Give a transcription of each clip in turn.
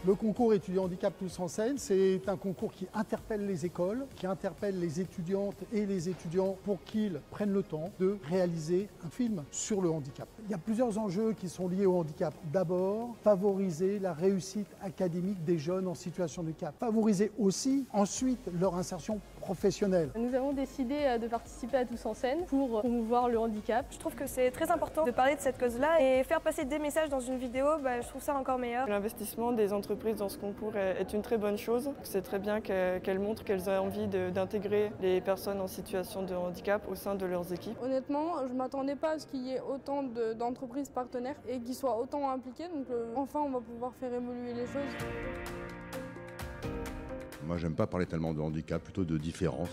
Le concours étudiants handicap tous en scène, c'est un concours qui interpelle les écoles, qui interpelle les étudiantes et les étudiants pour qu'ils prennent le temps de réaliser un film sur le handicap. Il y a plusieurs enjeux qui sont liés au handicap. D'abord, favoriser la réussite académique des jeunes en situation de handicap. Favoriser aussi, ensuite, leur insertion professionnelle. Nous avons décidé de participer à Tous en scène pour promouvoir le handicap. Je trouve que c'est très important de parler de cette cause-là et faire passer des messages dans une vidéo, je trouve ça encore meilleur. L'investissement des entreprises dans ce concours est une très bonne chose. C'est très bien qu'elles montrent qu'elles ont envie d'intégrer les personnes en situation de handicap au sein de leurs équipes. Honnêtement, je ne m'attendais pas à ce qu'il y ait autant d'entreprises partenaires et qu'ils soient autant impliqués. Donc enfin, on va pouvoir faire évoluer les choses. Moi, j'aime pas parler tellement de handicap, plutôt de différence.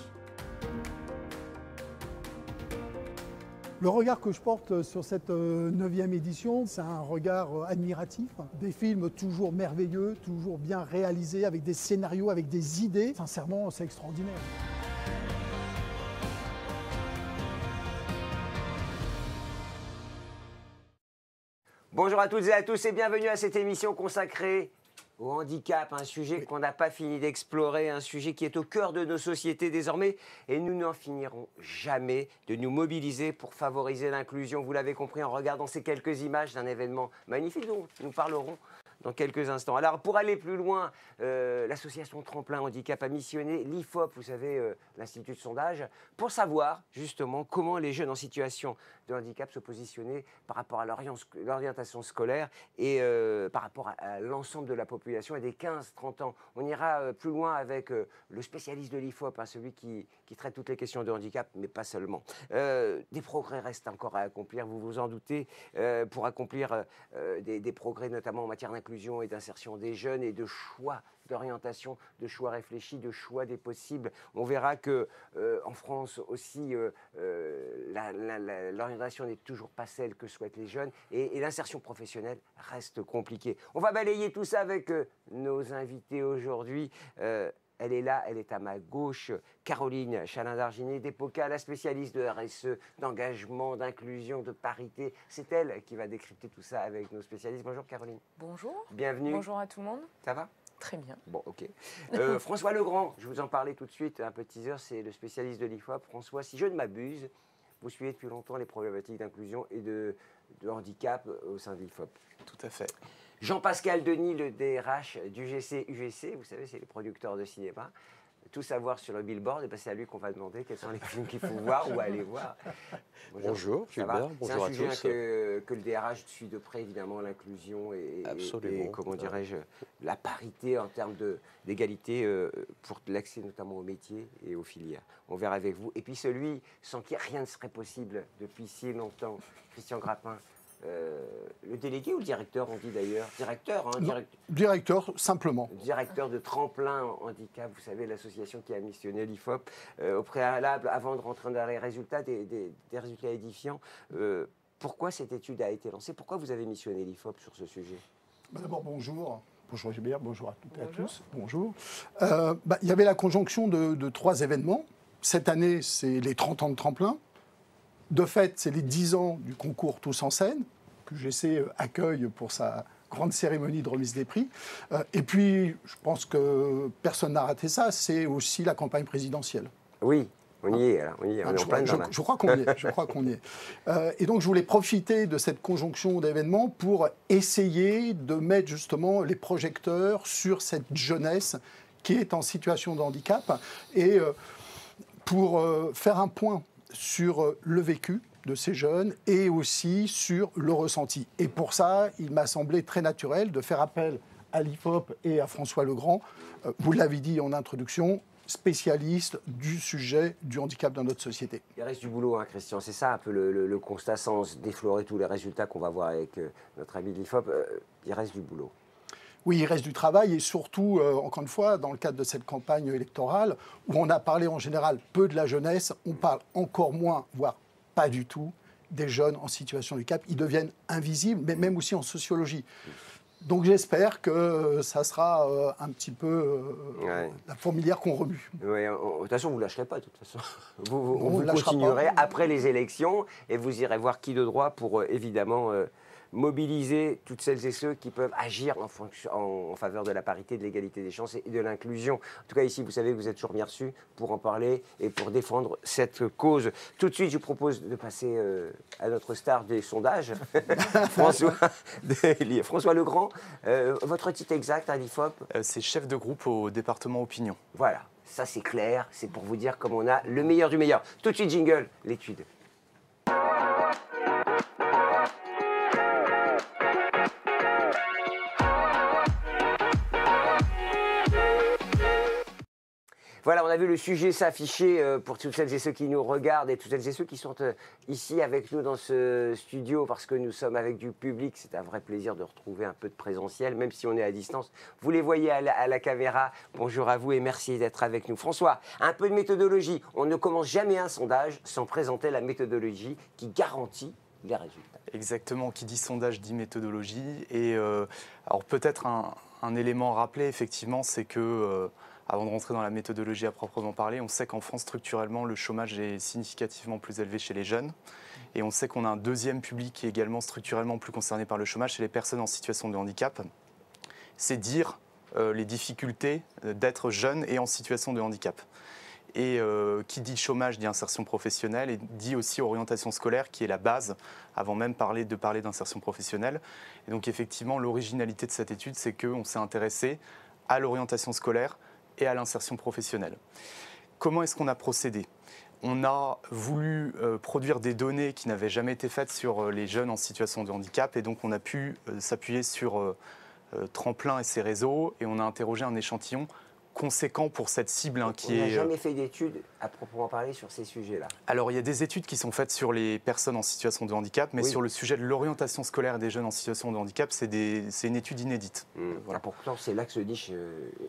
Le regard que je porte sur cette 9e édition, c'est un regard admiratif. Des films toujours merveilleux, toujours bien réalisés, avec des scénarios, avec des idées. Sincèrement, c'est extraordinaire. Bonjour à toutes et à tous et bienvenue à cette émission consacrée au handicap, un sujet qu'on n'a pas fini d'explorer, un sujet qui est au cœur de nos sociétés désormais et nous n'en finirons jamais de nous mobiliser pour favoriser l'inclusion. Vous l'avez compris en regardant ces quelques images d'un événement magnifique dont nous parlerons dans quelques instants. Alors pour aller plus loin, l'association Tremplin Handicap a missionné l'IFOP, vous savez, l'Institut de sondage, pour savoir justement comment les jeunes en situation de handicap se positionnaient par rapport à l'orientation scolaire et par rapport à l'ensemble de la population et des 15-30 ans. On ira plus loin avec le spécialiste de l'IFOP, celui qui traite toutes les questions de handicap, mais pas seulement. Des progrès restent encore à accomplir, vous vous en doutez, pour accomplir des progrès notamment en matière d'inclusion et d'insertion des jeunes et de choix d'orientation, de choix réfléchis, de choix des possibles. On verra que en France aussi, l'orientation n'est toujours pas celle que souhaitent les jeunes et l'insertion professionnelle reste compliquée. On va balayer tout ça avec nos invités aujourd'hui. Elle est là, elle est à ma gauche, Caroline Chalin-Darginet d'EPOCA, la spécialiste de RSE, d'engagement, d'inclusion, de parité. C'est elle qui va décrypter tout ça avec nos spécialistes. Bonjour Caroline. Bonjour. Bienvenue. Bonjour à tout le monde. Ça va ? Très bien. Bon, ok. François Legrand, je vous en parlais tout de suite, un peu teaser, c'est le spécialiste de l'IFOP. François, si je ne m'abuse, vous suivez depuis longtemps les problématiques d'inclusion et de handicap au sein de l'IFOP. Tout à fait. Jean-Pascal Denis, le DRH du GC-UGC, vous savez, c'est les producteurs de cinéma. Tout savoir sur le billboard, et c'est à lui qu'on va demander quels sont les films qu'il faut voir ou aller voir. Bonjour, Gilbert, bonjour à tous. C'est un sujet que le DRH suit de près, évidemment, l'inclusion et comment dirais-je, la parité en termes d'égalité pour l'accès notamment aux métiers et aux filières. On verra avec vous. Et puis celui sans qui rien ne serait possible depuis si longtemps, Christian Grappin. Le délégué ou le directeur, on dit d'ailleurs directeur, Directeur, simplement. Directeur de Tremplin Handicap, vous savez, l'association qui a missionné l'IFOP. Au préalable, avant de rentrer dans les résultats, des résultats édifiants, pourquoi cette étude a été lancée? Pourquoi vous avez missionné l'IFOP sur ce sujet? D'abord, bonjour. Bonjour Gilbert, bonjour à toutes et à tous. Bonjour. Il y avait la conjonction de 3 événements. Cette année, c'est les 30 ans de Tremplin. De fait, c'est les 10 ans du concours Tous en scène, que GC accueille pour sa grande cérémonie de remise des prix. Et puis, je pense que personne n'a raté ça, c'est aussi la campagne présidentielle. Oui, on y est, alors, on y est, on est en plein dedans. Je crois qu'on y est, et donc, je voulais profiter de cette conjonction d'événements pour essayer de mettre justement les projecteurs sur cette jeunesse qui est en situation de handicap et pour faire un point sur le vécu de ces jeunes et aussi sur le ressenti. Et pour ça, il m'a semblé très naturel de faire appel à l'IFOP et à François Legrand, vous l'avez dit en introduction, spécialiste du sujet du handicap dans notre société. Il reste du boulot, hein, Christian, c'est ça un peu le constat sans déflorer tous les résultats qu'on va voir avec notre ami de l'IFOP. Il reste du boulot. Oui, il reste du travail et surtout, encore une fois, dans le cadre de cette campagne électorale, où on a parlé en général peu de la jeunesse, on parle encore moins, voire pas du tout, des jeunes en situation de handicap. Ils deviennent invisibles, mais même aussi en sociologie. Donc j'espère que ça sera un petit peu la fourmilière qu'on remue. Oui, de toute façon, vous ne lâcherez pas, de toute façon. Vous continuerez après les élections et vous irez voir qui de droit pour évidemment mobiliser toutes celles et ceux qui peuvent agir en faveur de la parité, de l'égalité des chances et de l'inclusion. En tout cas, ici, vous savez que vous êtes toujours bien reçus pour en parler et pour défendre cette cause. Tout de suite, je vous propose de passer à notre star des sondages, François Legrand. Votre titre exact à l'IFOP? C'est chef de groupe au département Opinion. Voilà, ça c'est clair, c'est pour vous dire comme on a le meilleur du meilleur. Tout de suite, jingle, l'étude. Voilà, on a vu le sujet s'afficher pour toutes celles et ceux qui nous regardent et toutes celles et ceux qui sont ici avec nous dans ce studio parce que nous sommes avec du public. C'est un vrai plaisir de retrouver un peu de présentiel, même si on est à distance. Vous les voyez à la caméra. Bonjour à vous et merci d'être avec nous. François, un peu de méthodologie. On ne commence jamais un sondage sans présenter la méthodologie qui garantit les résultats. Exactement, qui dit sondage dit méthodologie. Et alors peut-être un élément à rappeler, effectivement, c'est que... avant de rentrer dans la méthodologie à proprement parler, on sait qu'en France, structurellement, le chômage est significativement plus élevé chez les jeunes. Et on sait qu'on a un deuxième public qui est également structurellement plus concerné par le chômage, c'est les personnes en situation de handicap. C'est dire les difficultés d'être jeune et en situation de handicap. Et qui dit chômage dit insertion professionnelle et dit aussi orientation scolaire qui est la base avant même de parler d'insertion professionnelle. Et donc effectivement, l'originalité de cette étude, c'est qu'on s'est intéressé à l'orientation scolaire et à l'insertion professionnelle. Comment est-ce qu'on a procédé? On a voulu produire des données qui n'avaient jamais été faites sur les jeunes en situation de handicap et donc on a pu s'appuyer sur Tremplin et ses réseaux et on a interrogé un échantillon conséquent pour cette cible qui est... On n'a jamais fait d'études à proprement parler sur ces sujets-là. Alors, il y a des études qui sont faites sur les personnes en situation de handicap, mais sur le sujet de l'orientation scolaire des jeunes en situation de handicap, c'est une étude inédite. Voilà. Pourtant, c'est là que se niche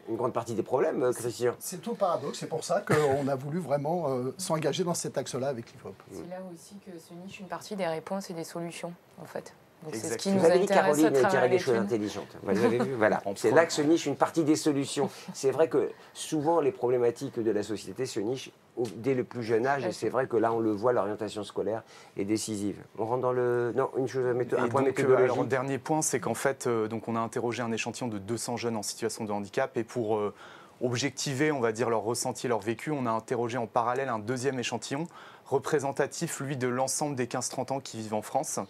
une grande partie des problèmes, Christian. C'est tout le paradoxe, c'est pour ça qu'on a voulu vraiment s'engager dans cet axe-là avec l'IFOP. C'est là aussi que se niche une partie des réponses et des solutions, en fait. C'est ce qui nous intéresse. Caroline tirait des choses intelligentes. Vous avez vu, voilà. C'est là que se niche une partie des solutions. C'est vrai que souvent les problématiques de la société se nichent dès le plus jeune âge. Et c'est vrai que là, on le voit, l'orientation scolaire est décisive. On rentre dans le... Non, une chose, un point méthodologique. Alors, dernier point, c'est qu'en fait, donc on a interrogé un échantillon de 200 jeunes en situation de handicap et pour objectiver, on va dire, leur ressenti, leur vécu, on a interrogé en parallèle un deuxième échantillon représentatif, lui, de l'ensemble des 15-30 ans qui vivent en France.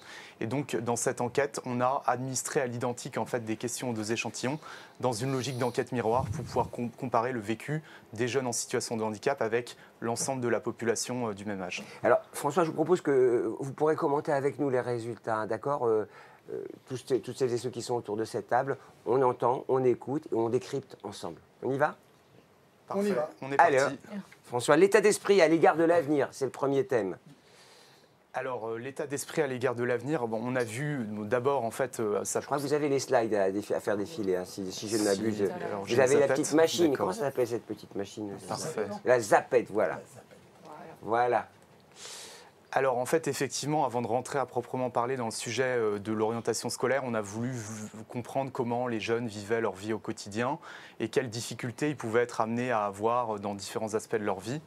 Et donc, dans cette enquête, on a administré à l'identique en fait, des questions aux deux échantillons dans une logique d'enquête miroir pour pouvoir comparer le vécu des jeunes en situation de handicap avec l'ensemble de la population du même âge. Alors, François, je vous propose que vous pourrez commenter avec nous les résultats, hein, d'accord toutes celles et ceux qui sont autour de cette table, on entend, on écoute et on décrypte ensemble. On y va? Parfait. On y va. On est parti. Alors, François, l'état d'esprit à l'égard de l'avenir, c'est le premier thème. Alors, l'état d'esprit à l'égard de l'avenir, bon, on a vu d'abord, en fait... Je crois que vous avez les slides à faire défiler, hein, si je ne m'abuse. Vous avez la petite machine. Comment ça s'appelle cette petite machine? Parfait. La Zapette, voilà. Voilà. Alors en fait, effectivement, avant de rentrer à proprement parler dans le sujet de l'orientation scolaire, on a voulu comprendre comment les jeunes vivaient leur vie au quotidien et quelles difficultés ils pouvaient être amenés à avoir dans différents aspects de leur vie.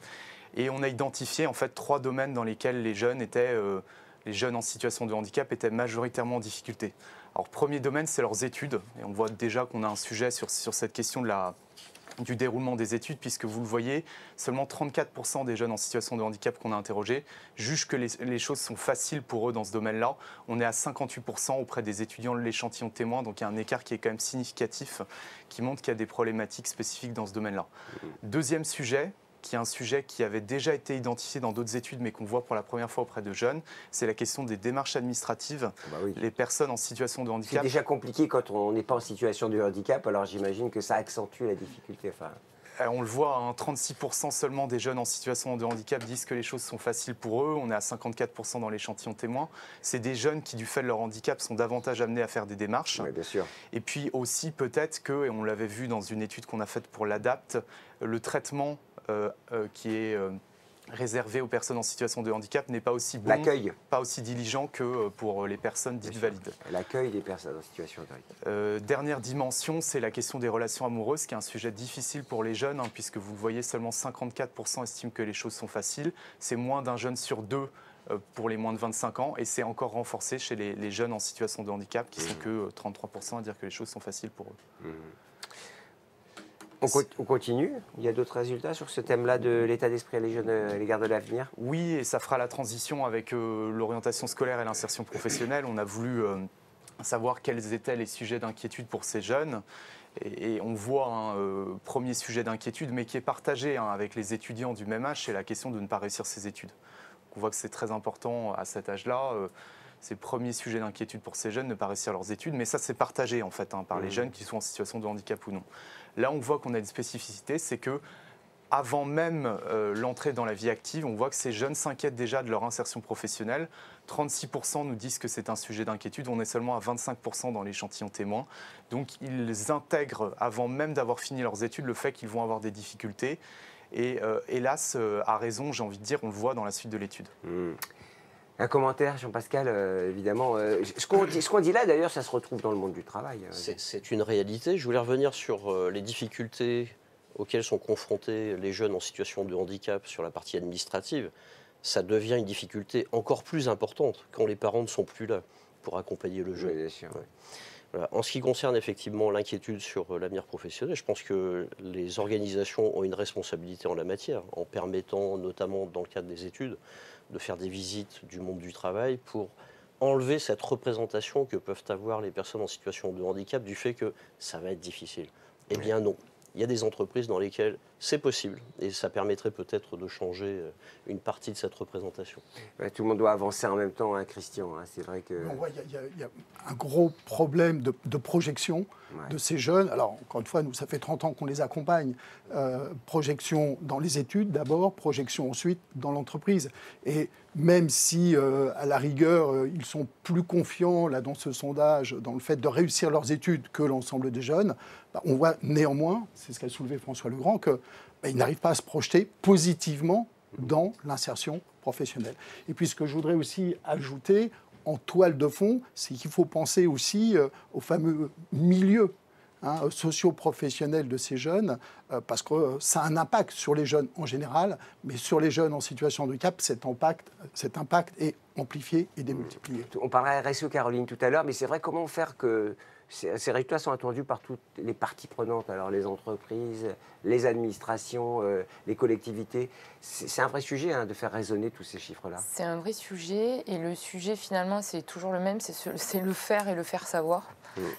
Et on a identifié en fait 3 domaines dans lesquels les jeunes en situation de handicap étaient majoritairement en difficulté. Alors premier domaine, c'est leurs études. Et on voit déjà qu'on a un sujet sur cette question du déroulement des études, puisque vous le voyez, seulement 34% des jeunes en situation de handicap qu'on a interrogés jugent que les choses sont faciles pour eux dans ce domaine-là. On est à 58% auprès des étudiants de l'échantillon témoin, donc il y a un écart qui est quand même significatif, qui montre qu'il y a des problématiques spécifiques dans ce domaine-là. Deuxième sujet, qui est un sujet qui avait déjà été identifié dans d'autres études, mais qu'on voit pour la première fois auprès de jeunes, c'est la question des démarches administratives. Oui. Les personnes en situation de handicap... C'est déjà compliqué quand on n'est pas en situation de handicap, alors j'imagine que ça accentue la difficulté. Enfin... On le voit, hein, 36% seulement des jeunes en situation de handicap disent que les choses sont faciles pour eux. On est à 54% dans l'échantillon témoin. C'est des jeunes qui, du fait de leur handicap, sont davantage amenés à faire des démarches. Oui, bien sûr. Et puis aussi peut-être que, et on l'avait vu dans une étude qu'on a faite pour l'ADAPT, le traitement qui est réservé aux personnes en situation de handicap n'est pas aussi bon, pas aussi diligent que pour les personnes dites valides. L'accueil des personnes en situation de handicap. Dernière dimension, c'est la question des relations amoureuses, qui est un sujet difficile pour les jeunes, hein, puisque vous le voyez, seulement 54% estiment que les choses sont faciles. C'est moins d'un jeune sur 2 pour les moins de 25 ans, et c'est encore renforcé chez les jeunes en situation de handicap, qui sont que 33% à dire que les choses sont faciles pour eux. On continue. Il y a d'autres résultats sur ce thème-là de l'état d'esprit à les jeunes à l'égard de l'avenir? Oui, et ça fera la transition avec l'orientation scolaire et l'insertion professionnelle. On a voulu savoir quels étaient les sujets d'inquiétude pour ces jeunes. Et on voit un premier sujet d'inquiétude, mais qui est partagé avec les étudiants du même âge, c'est la question de ne pas réussir ses études. On voit que c'est très important à cet âge-là. C'est le premier sujet d'inquiétude pour ces jeunes, ne pas réussir leurs études. Mais ça, c'est partagé en fait par les jeunes qui sont en situation de handicap ou non. Là, on voit qu'on a une spécificité, c'est que avant même l'entrée dans la vie active, on voit que ces jeunes s'inquiètent déjà de leur insertion professionnelle. 36% nous disent que c'est un sujet d'inquiétude. On est seulement à 25% dans l'échantillon témoin. Donc, ils intègrent, avant même d'avoir fini leurs études, le fait qu'ils vont avoir des difficultés. Et hélas, à raison, j'ai envie de dire, on le voit dans la suite de l'étude. Un commentaire, Jean-Pascal, évidemment. Ce qu'on dit là, d'ailleurs, ça se retrouve dans le monde du travail. C'est une réalité. Je voulais revenir sur les difficultés auxquelles sont confrontés les jeunes en situation de handicap sur la partie administrative. Ça devient une difficulté encore plus importante quand les parents ne sont plus là pour accompagner le jeune. Oui, bien sûr. Ouais. Voilà. En ce qui concerne effectivement l'inquiétude sur l'avenir professionnel, je pense que les organisations ont une responsabilité en la matière, en permettant notamment dans le cadre des études de faire des visites du monde du travail pour enlever cette représentation que peuvent avoir les personnes en situation de handicap du fait que ça va être difficile. Eh bien non. Il y a des entreprises dans lesquelles c'est possible et ça permettrait peut-être de changer une partie de cette représentation. Ouais, tout le monde doit avancer en même temps, hein, Christian. Hein, c'est vrai que... Il y a un gros problème de projection de ces jeunes. Alors, encore une fois, nous, ça fait 30 ans qu'on les accompagne. Projection dans les études d'abord, projection ensuite dans l'entreprise. Et même si, à la rigueur, ils sont plus confiants là, dans ce sondage, dans le fait de réussir leurs études que l'ensemble des jeunes, on voit néanmoins, c'est ce qu'a soulevé François Legrand, qu'ils n'arrivent pas à se projeter positivement dans l'insertion professionnelle. Et puis ce que je voudrais aussi ajouter en toile de fond, c'est qu'il faut penser aussi au fameux milieu socio-professionnel de ces jeunes, parce que ça a un impact sur les jeunes en général, mais sur les jeunes en situation de handicap, cet impact est amplifié et démultiplié. On parlait RSE, Caroline, tout à l'heure, mais c'est vrai, comment faire que ces résultats sont attendus par toutes les parties prenantes, alors les entreprises, les administrations, les collectivités. C'est un vrai sujet de faire résonner tous ces chiffres-là. C'est un vrai sujet, et le sujet finalement c'est toujours le même, c'est le faire et le faire savoir.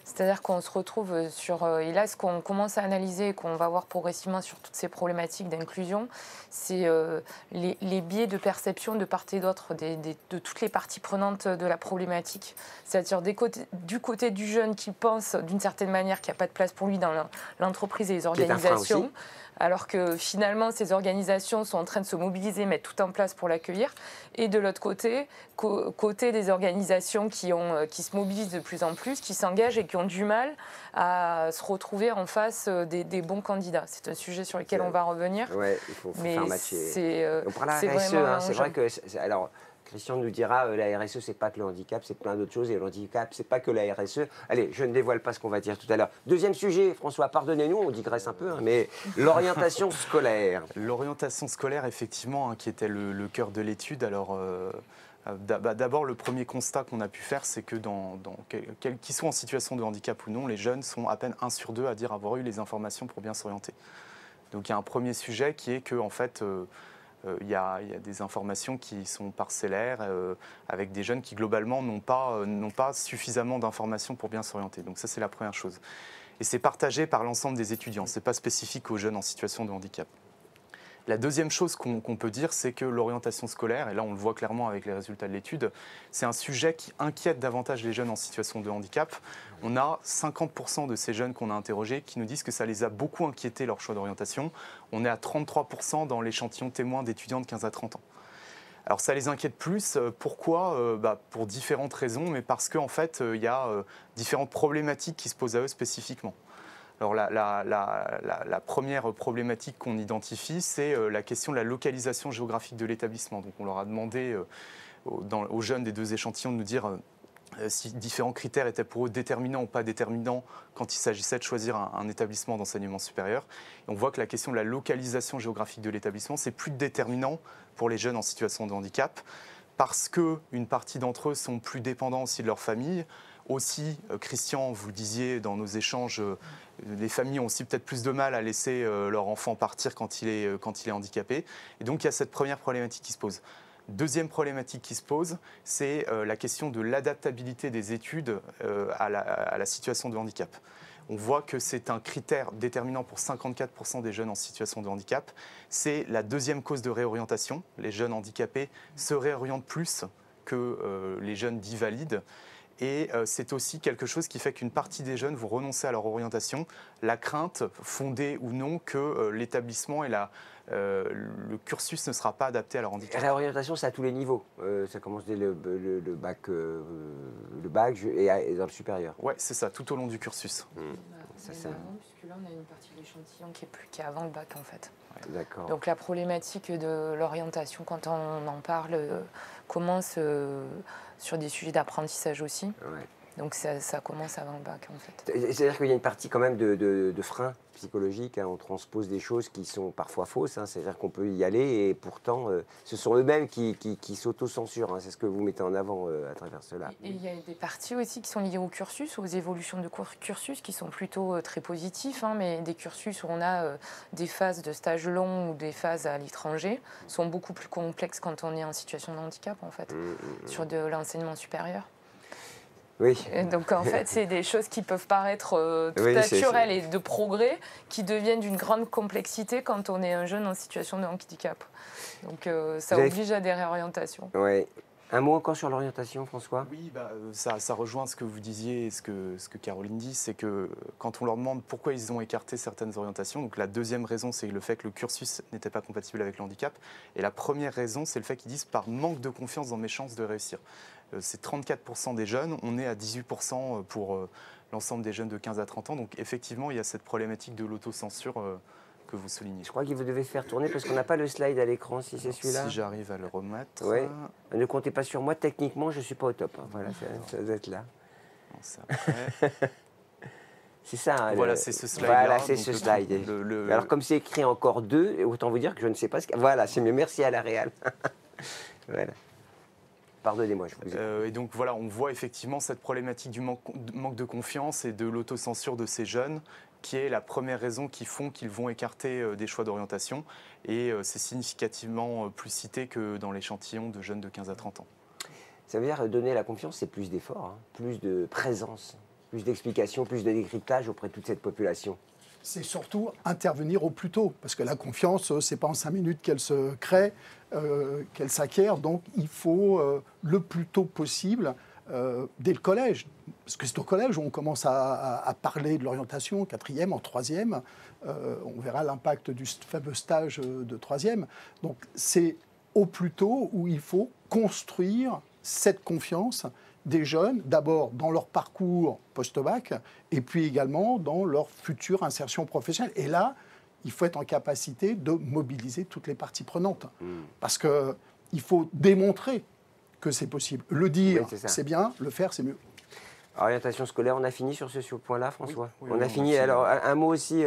C'est-à-dire qu'on se retrouve sur... et là, ce qu'on commence à analyser et qu'on va voir progressivement sur toutes ces problématiques d'inclusion, c'est les biais de perception de part et d'autre de toutes les parties prenantes de la problématique. C'est-à-dire du côté du jeune qui pense d'une certaine manière qu'il n'y a pas de place pour lui dans l'entreprise et les organisations, alors que finalement ces organisations sont en train de se mobiliser, mettre tout en place pour l'accueillir. Et de l'autre côté, côté des organisations qui se mobilisent de plus en plus, qui s'engagent et qui ont du mal à se retrouver en face des bons candidats. C'est un sujet sur lequel on va revenir. Oui, il faut faire matcher. On parle à RSE, c'est vrai que... Alors, Christian nous dira, la RSE, c'est pas que le handicap, c'est plein d'autres choses. Et le handicap, c'est pas que la RSE. Allez, je ne dévoile pas ce qu'on va dire tout à l'heure. Deuxième sujet, François, pardonnez-nous, on digresse un peu, mais l'orientation scolaire. L'orientation scolaire, effectivement, qui était le cœur de l'étude. Alors, d'abord, le premier constat qu'on a pu faire, c'est que qu'ils soient en situation de handicap ou non, les jeunes sont à peine 1 sur 2 à dire avoir eu les informations pour bien s'orienter. Donc, il y a un premier sujet qui est que, en fait, il y a des informations qui sont parcellaires, avec des jeunes qui, globalement, n'ont pas suffisamment d'informations pour bien s'orienter. Donc ça, c'est la première chose. Et c'est partagé par l'ensemble des étudiants. Ce n'est pas spécifique aux jeunes en situation de handicap. La deuxième chose qu'on peut dire, c'est que l'orientation scolaire, et là on le voit clairement avec les résultats de l'étude, c'est un sujet qui inquiète davantage les jeunes en situation de handicap. On a 50% de ces jeunes qu'on a interrogés qui nous disent que ça les a beaucoup inquiétés leur choix d'orientation. On est à 33% dans l'échantillon témoin d'étudiants de 15 à 30 ans. Alors ça les inquiète plus, pourquoi pour différentes raisons, mais parce qu'en fait il y a différentes problématiques qui se posent à eux spécifiquement. Alors la première problématique qu'on identifie, c'est la question de la localisation géographique de l'établissement. Donc on leur a demandé aux jeunes des 2 échantillons de nous dire si différents critères étaient pour eux déterminants ou pas déterminants quand il s'agissait de choisir un établissement d'enseignement supérieur. Et on voit que la question de la localisation géographique de l'établissement, c'est plus déterminant pour les jeunes en situation de handicap. parce qu'une partie d'entre eux sont plus dépendants aussi de leur famille. Aussi, Christian, vous le disiez dans nos échanges, les familles ont aussi peut-être plus de mal à laisser leur enfant partir quand il est handicapé. Et donc, il y a cette première problématique qui se pose. Deuxième problématique qui se pose, c'est la question de l'adaptabilité des études à la situation de handicap. On voit que c'est un critère déterminant pour 54% des jeunes en situation de handicap. C'est la deuxième cause de réorientation. Les jeunes handicapés se réorientent plus que les jeunes dits valides. Et c'est aussi quelque chose qui fait qu'une partie des jeunes vont renoncer à leur orientation, la crainte, fondée ou non, que l'établissement et le cursus ne sera pas adapté à leur handicap. Réorientation, c'est à tous les niveaux. Ça commence dès le bac et dans le supérieur. Oui, c'est ça, tout au long du cursus. Puisque là, on a une partie de l'échantillon qui est plus qu'avant le bac, en fait. D'accord. Donc la problématique de l'orientation, quand on en parle, commence sur des sujets d'apprentissage aussi. Ouais. Donc ça commence avant le bac, en fait. C'est-à-dire qu'il y a une partie quand même de frein psychologique. Hein. On transpose des choses qui sont parfois fausses. Hein. C'est-à-dire qu'on peut y aller et pourtant, ce sont eux-mêmes qui s'auto-censurent. Hein. C'est ce que vous mettez en avant à travers cela. Et il y a des parties aussi qui sont liées au cursus, aux évolutions de cursus qui sont plutôt très positifs, hein, mais des cursus où on a des phases de stage long ou des phases à l'étranger sont beaucoup plus complexes quand on est en situation de handicap, en fait, sur de l'enseignement supérieur. Oui. Et donc en fait, c'est des choses qui peuvent paraître tout naturelles et de progrès qui deviennent d'une grande complexité quand on est un jeune en situation de handicap. Donc ça oblige à des réorientations. Oui. Un mot encore sur l'orientation, François ? Oui, ça rejoint ce que vous disiez et ce que Caroline dit, c'est que quand on leur demande pourquoi ils ont écarté certaines orientations, donc la deuxième raison, c'est le fait que le cursus n'était pas compatible avec le handicap, et la première raison, c'est le fait qu'ils disent par manque de confiance dans mes chances de réussir. C'est 34% des jeunes, on est à 18% pour l'ensemble des jeunes de 15 à 30 ans, donc effectivement, il y a cette problématique de l'autocensure que vous soulignez. Je crois que vous devez faire tourner parce qu'on n'a pas le slide à l'écran, si c'est celui-là. Si j'arrive à le remettre. Oui. Ne comptez pas sur moi, techniquement, je ne suis pas au top. Hein. Voilà, ça doit être là. Non, c'est après. C'est ça. Hein, voilà, c'est ce slide. Voilà, c'est ce slide. Alors, comme c'est écrit encore 2, autant vous dire que je ne sais pas ce que. Voilà, c'est mieux. Merci à la Réal. Voilà. Pardonnez-moi, je vous ai... Et donc voilà, on voit effectivement cette problématique du manque de confiance et de l'autocensure de ces jeunes, qui est la première raison qui font qu'ils vont écarter des choix d'orientation. Et c'est significativement plus cité que dans l'échantillon de jeunes de 15 à 30 ans. Ça veut dire donner la confiance, c'est plus d'efforts, hein, plus de présence, plus d'explications, plus de décryptage auprès de toute cette population. C'est surtout intervenir au plus tôt, parce que la confiance, ce n'est pas en 5 minutes qu'elle se crée, qu'elle s'acquiert, donc il faut le plus tôt possible, dès le collège, parce que c'est au collège où on commence à parler de l'orientation, 4e, en 3e, on verra l'impact du fameux stage de 3e, donc c'est au plus tôt où il faut construire cette confiance des jeunes, d'abord dans leur parcours post-bac, et puis également dans leur future insertion professionnelle. Et là, il faut être en capacité de mobiliser toutes les parties prenantes. Parce qu'il faut démontrer que c'est possible. Le dire, c'est bien, le faire, c'est mieux. Orientation scolaire, on a fini sur ce point-là, François. Oui, on a fini. Alors, un mot aussi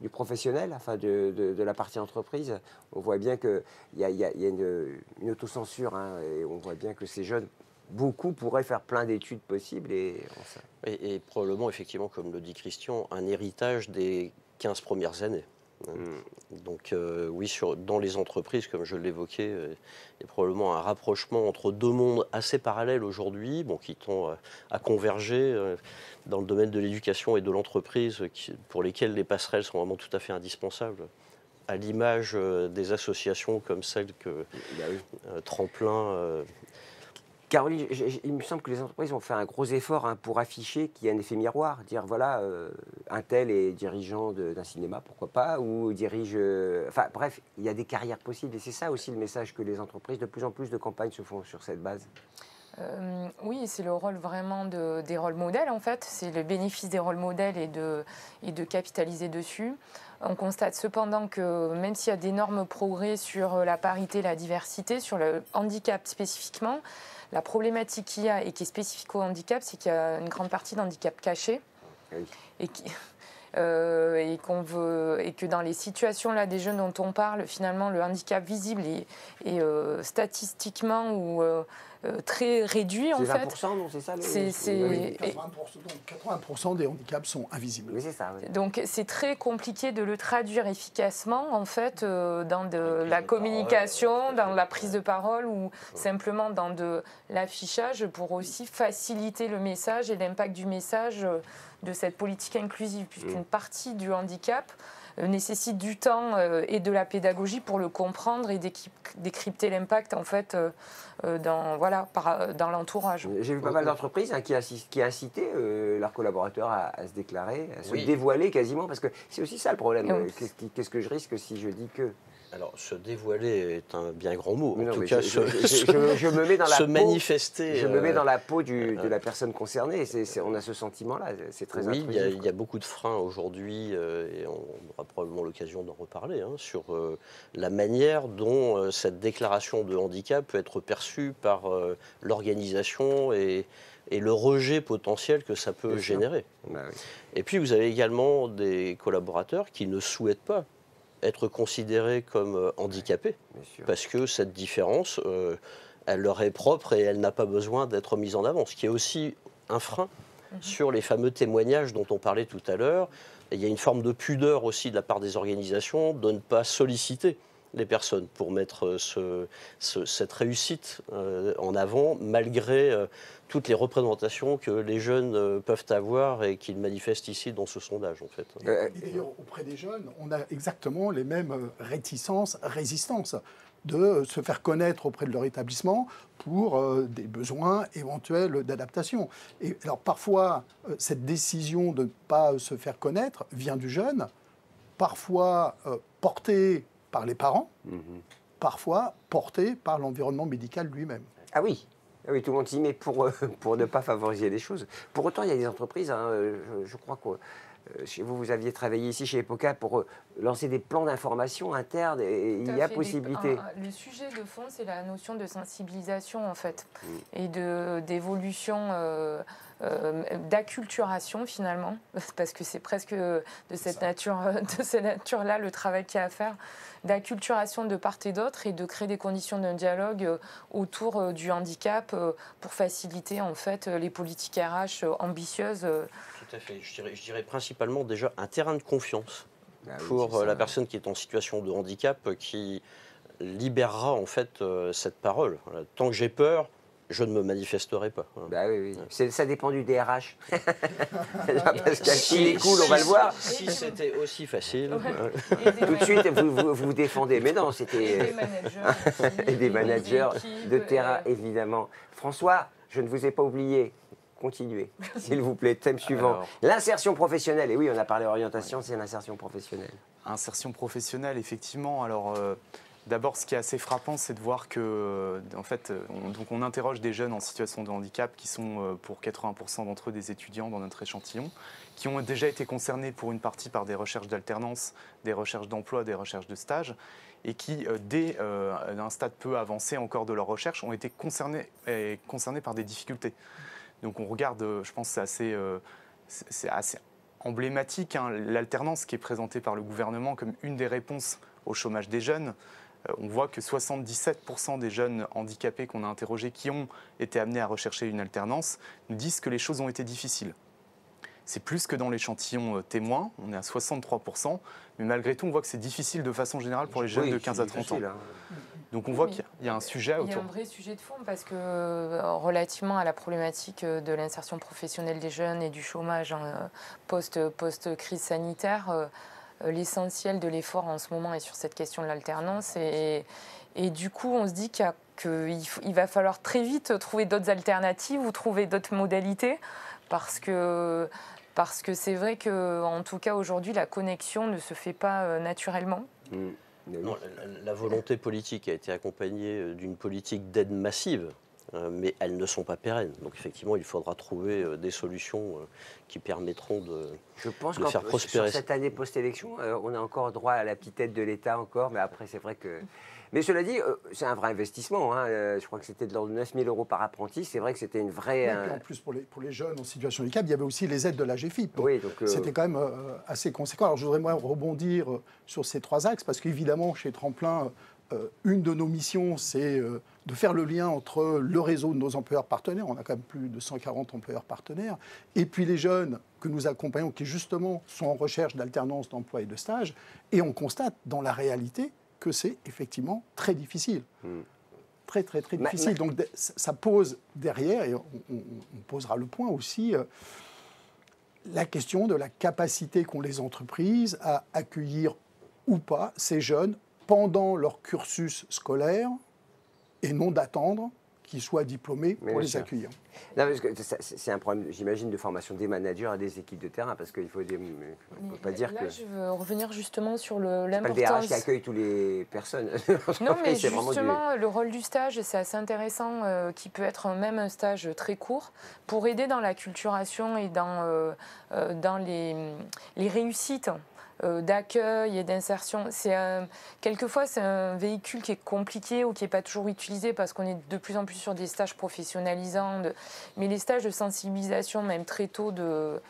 du professionnel, enfin de la partie entreprise. On voit bien qu'il y a une autocensure, hein, et on voit bien que ces jeunes, beaucoup pourraient faire plein d'études possibles. Et probablement, effectivement, comme le dit Christian, un héritage des 15 premières années. Donc oui, dans les entreprises, comme je l'évoquais, il y a probablement un rapprochement entre deux mondes assez parallèles aujourd'hui, qui tend à converger dans le domaine de l'éducation et de l'entreprise, pour lesquels les passerelles sont vraiment tout à fait indispensables, à l'image des associations comme celle que Tremplin... Caroline, il me semble que les entreprises ont fait un gros effort pour afficher qu'il y a un effet miroir, dire voilà, un tel est dirigeant d'un cinéma, pourquoi pas, ou dirige... Enfin bref, il y a des carrières possibles et c'est ça aussi le message que les entreprises, de plus en plus de campagnes se font sur cette base. Oui, c'est le rôle vraiment des rôles modèles en fait, c'est le bénéfice des rôles modèles et de capitaliser dessus. On constate cependant que même s'il y a d'énormes progrès sur la parité, la diversité, sur le handicap spécifiquement, la problématique qu'il y a et qui est spécifique au handicap, c'est qu'il y a une grande partie d'handicap caché et que dans les situations là des jeunes dont on parle, finalement le handicap visible est statistiquement ou très réduit en fait. C'est 20%, non, c'est ça Oui, 80% des handicaps sont invisibles. Oui, c'est ça. Oui. Donc c'est très compliqué de le traduire efficacement en fait dans de la communication, dans la prise de parole ou simplement dans de l'affichage pour aussi faciliter le message et l'impact du message de cette politique inclusive, puisqu'une partie du handicap nécessite du temps et de la pédagogie pour le comprendre et décrypter l'impact en fait dans l'entourage. J'ai vu pas mal d'entreprises qui incitaient leurs collaborateurs à se déclarer, à se dévoiler quasiment, parce que c'est aussi ça le problème. Qu'est-ce que je risque si je dis que... Alors, se dévoiler est un bien grand mot. En tout cas, je me mets dans la se peau, manifester. Je me mets dans la peau de la personne concernée. On a ce sentiment-là. C'est très intrusif. Oui, il y a beaucoup de freins aujourd'hui, et on aura probablement l'occasion d'en reparler, sur la manière dont cette déclaration de handicap peut être perçue par l'organisation et le rejet potentiel que ça peut générer. Bah oui. Et puis, vous avez également des collaborateurs qui ne souhaitent pas être considérés comme handicapés, parce que cette différence, elle leur est propre et elle n'a pas besoin d'être mise en avant. Ce qui est aussi un frein sur les fameux témoignages dont on parlait tout à l'heure. Il y a une forme de pudeur aussi de la part des organisations de ne pas solliciter les personnes pour mettre cette réussite en avant, malgré toutes les représentations que les jeunes peuvent avoir et qu'ils manifestent ici dans ce sondage, en fait. Et d'ailleurs, auprès des jeunes, on a exactement les mêmes résistances de se faire connaître auprès de leur établissement pour des besoins éventuels d'adaptation. Et alors parfois, cette décision de ne pas se faire connaître vient du jeune, parfois portée par les parents, parfois portée par l'environnement médical lui-même. Ah oui, tout le monde s'y met pour ne pas favoriser les choses. Pour autant, il y a des entreprises, je crois que chez vous, vous aviez travaillé ici chez Epoca pour lancer des plans d'information internes et il y a possibilité. Le sujet de fond, c'est la notion de sensibilisation en fait et d'évolution, d'acculturation finalement, parce que c'est presque de cette nature-là le travail qu'il y a à faire, d'acculturation de part et d'autre et de créer des conditions d'un dialogue autour du handicap pour faciliter en fait les politiques RH ambitieuses. Tout à fait. Je dirais principalement déjà un terrain de confiance pour la personne qui est en situation de handicap, qui libérera en fait cette parole. Voilà. Tant que j'ai peur, je ne me manifesterai pas. Bah oui. Ça dépend du DRH. Parce qu'il est cool, on va le voir. Si c'était aussi facile. Tout de suite, vous défendez. Mais non, c'était... Et des managers de terrain, évidemment. François, je ne vous ai pas oublié. Continuez, s'il vous plaît. Thème suivant. L'insertion professionnelle. Et oui, on a parlé orientation, c'est l'insertion professionnelle. Insertion professionnelle, effectivement. Alors, d'abord, ce qui est assez frappant, c'est de voir que, en fait, on interroge des jeunes en situation de handicap qui sont, pour 80% d'entre eux, des étudiants dans notre échantillon, qui ont déjà été concernés pour une partie par des recherches d'alternance, des recherches d'emploi, des recherches de stage, et qui, dès un stade peu avancé encore de leur recherche, ont été concernés par des difficultés. Donc on regarde, je pense que c'est assez emblématique, l'alternance qui est présentée par le gouvernement comme une des réponses au chômage des jeunes. On voit que 77% des jeunes handicapés qu'on a interrogés qui ont été amenés à rechercher une alternance nous disent que les choses ont été difficiles. C'est plus que dans l'échantillon témoin, on est à 63%, mais malgré tout on voit que c'est difficile de façon générale pour les jeunes de 15 à 30 ans. Donc on voit qu'il y a un sujet autour. Il y a un vrai sujet de fond parce que relativement à la problématique de l'insertion professionnelle des jeunes et du chômage post-crise sanitaire, l'essentiel de l'effort en ce moment est sur cette question de l'alternance et du coup on se dit qu'il va falloir très vite trouver d'autres alternatives ou trouver d'autres modalités parce que c'est vrai qu'en tout cas aujourd'hui la connexion ne se fait pas naturellement. Non, la volonté politique a été accompagnée d'une politique d'aide massive mais elles ne sont pas pérennes. Donc effectivement, il faudra trouver des solutions qui permettront de, Je pense de faire prospérer. Sur cette année post-élection, on a encore droit à la petite tête de l'État encore, mais après c'est vrai que... Mais cela dit, c'est un vrai investissement. Hein. Je crois que c'était de l'ordre de 9 000 € par apprenti. C'est vrai que c'était une vraie... Et puis en plus, pour les jeunes en situation de handicap, il y avait aussi les aides de la GFIP. Oui, donc, c'était quand même assez conséquent. Alors je voudrais moi rebondir sur ces 3 axes, parce qu'évidemment, chez Tremplin, une de nos missions, c'est de faire le lien entre le réseau de nos employeurs partenaires, on a quand même plus de 140 employeurs partenaires, et puis les jeunes que nous accompagnons, qui justement sont en recherche d'alternance, d'emploi et de stage, et on constate dans la réalité que c'est effectivement très difficile. Très difficile. Donc ça pose derrière, et on posera le point aussi, la question de la capacité qu'ont les entreprises à accueillir ou pas ces jeunes pendant leur cursus scolaire et non d'attendre qu'ils soient diplômés pour les accueillir. Non, parce que c'est un problème, j'imagine, de formation des managers et des équipes de terrain, parce qu'il faut des... On ne peut pas dire là, que... je veux revenir justement sur l'importance... C'est pas le DRH qui accueille toutes les personnes. Non, mais justement, le rôle du stage, c'est assez intéressant, qui peut être même un stage très court, pour aider dans l'acculturation et dans les réussites d'accueil et d'insertion. Quelquefois, c'est un véhicule qui est compliqué ou qui n'est pas toujours utilisé parce qu'on est de plus en plus sur des stages professionnalisants. Mais les stages de sensibilisation, même très tôt de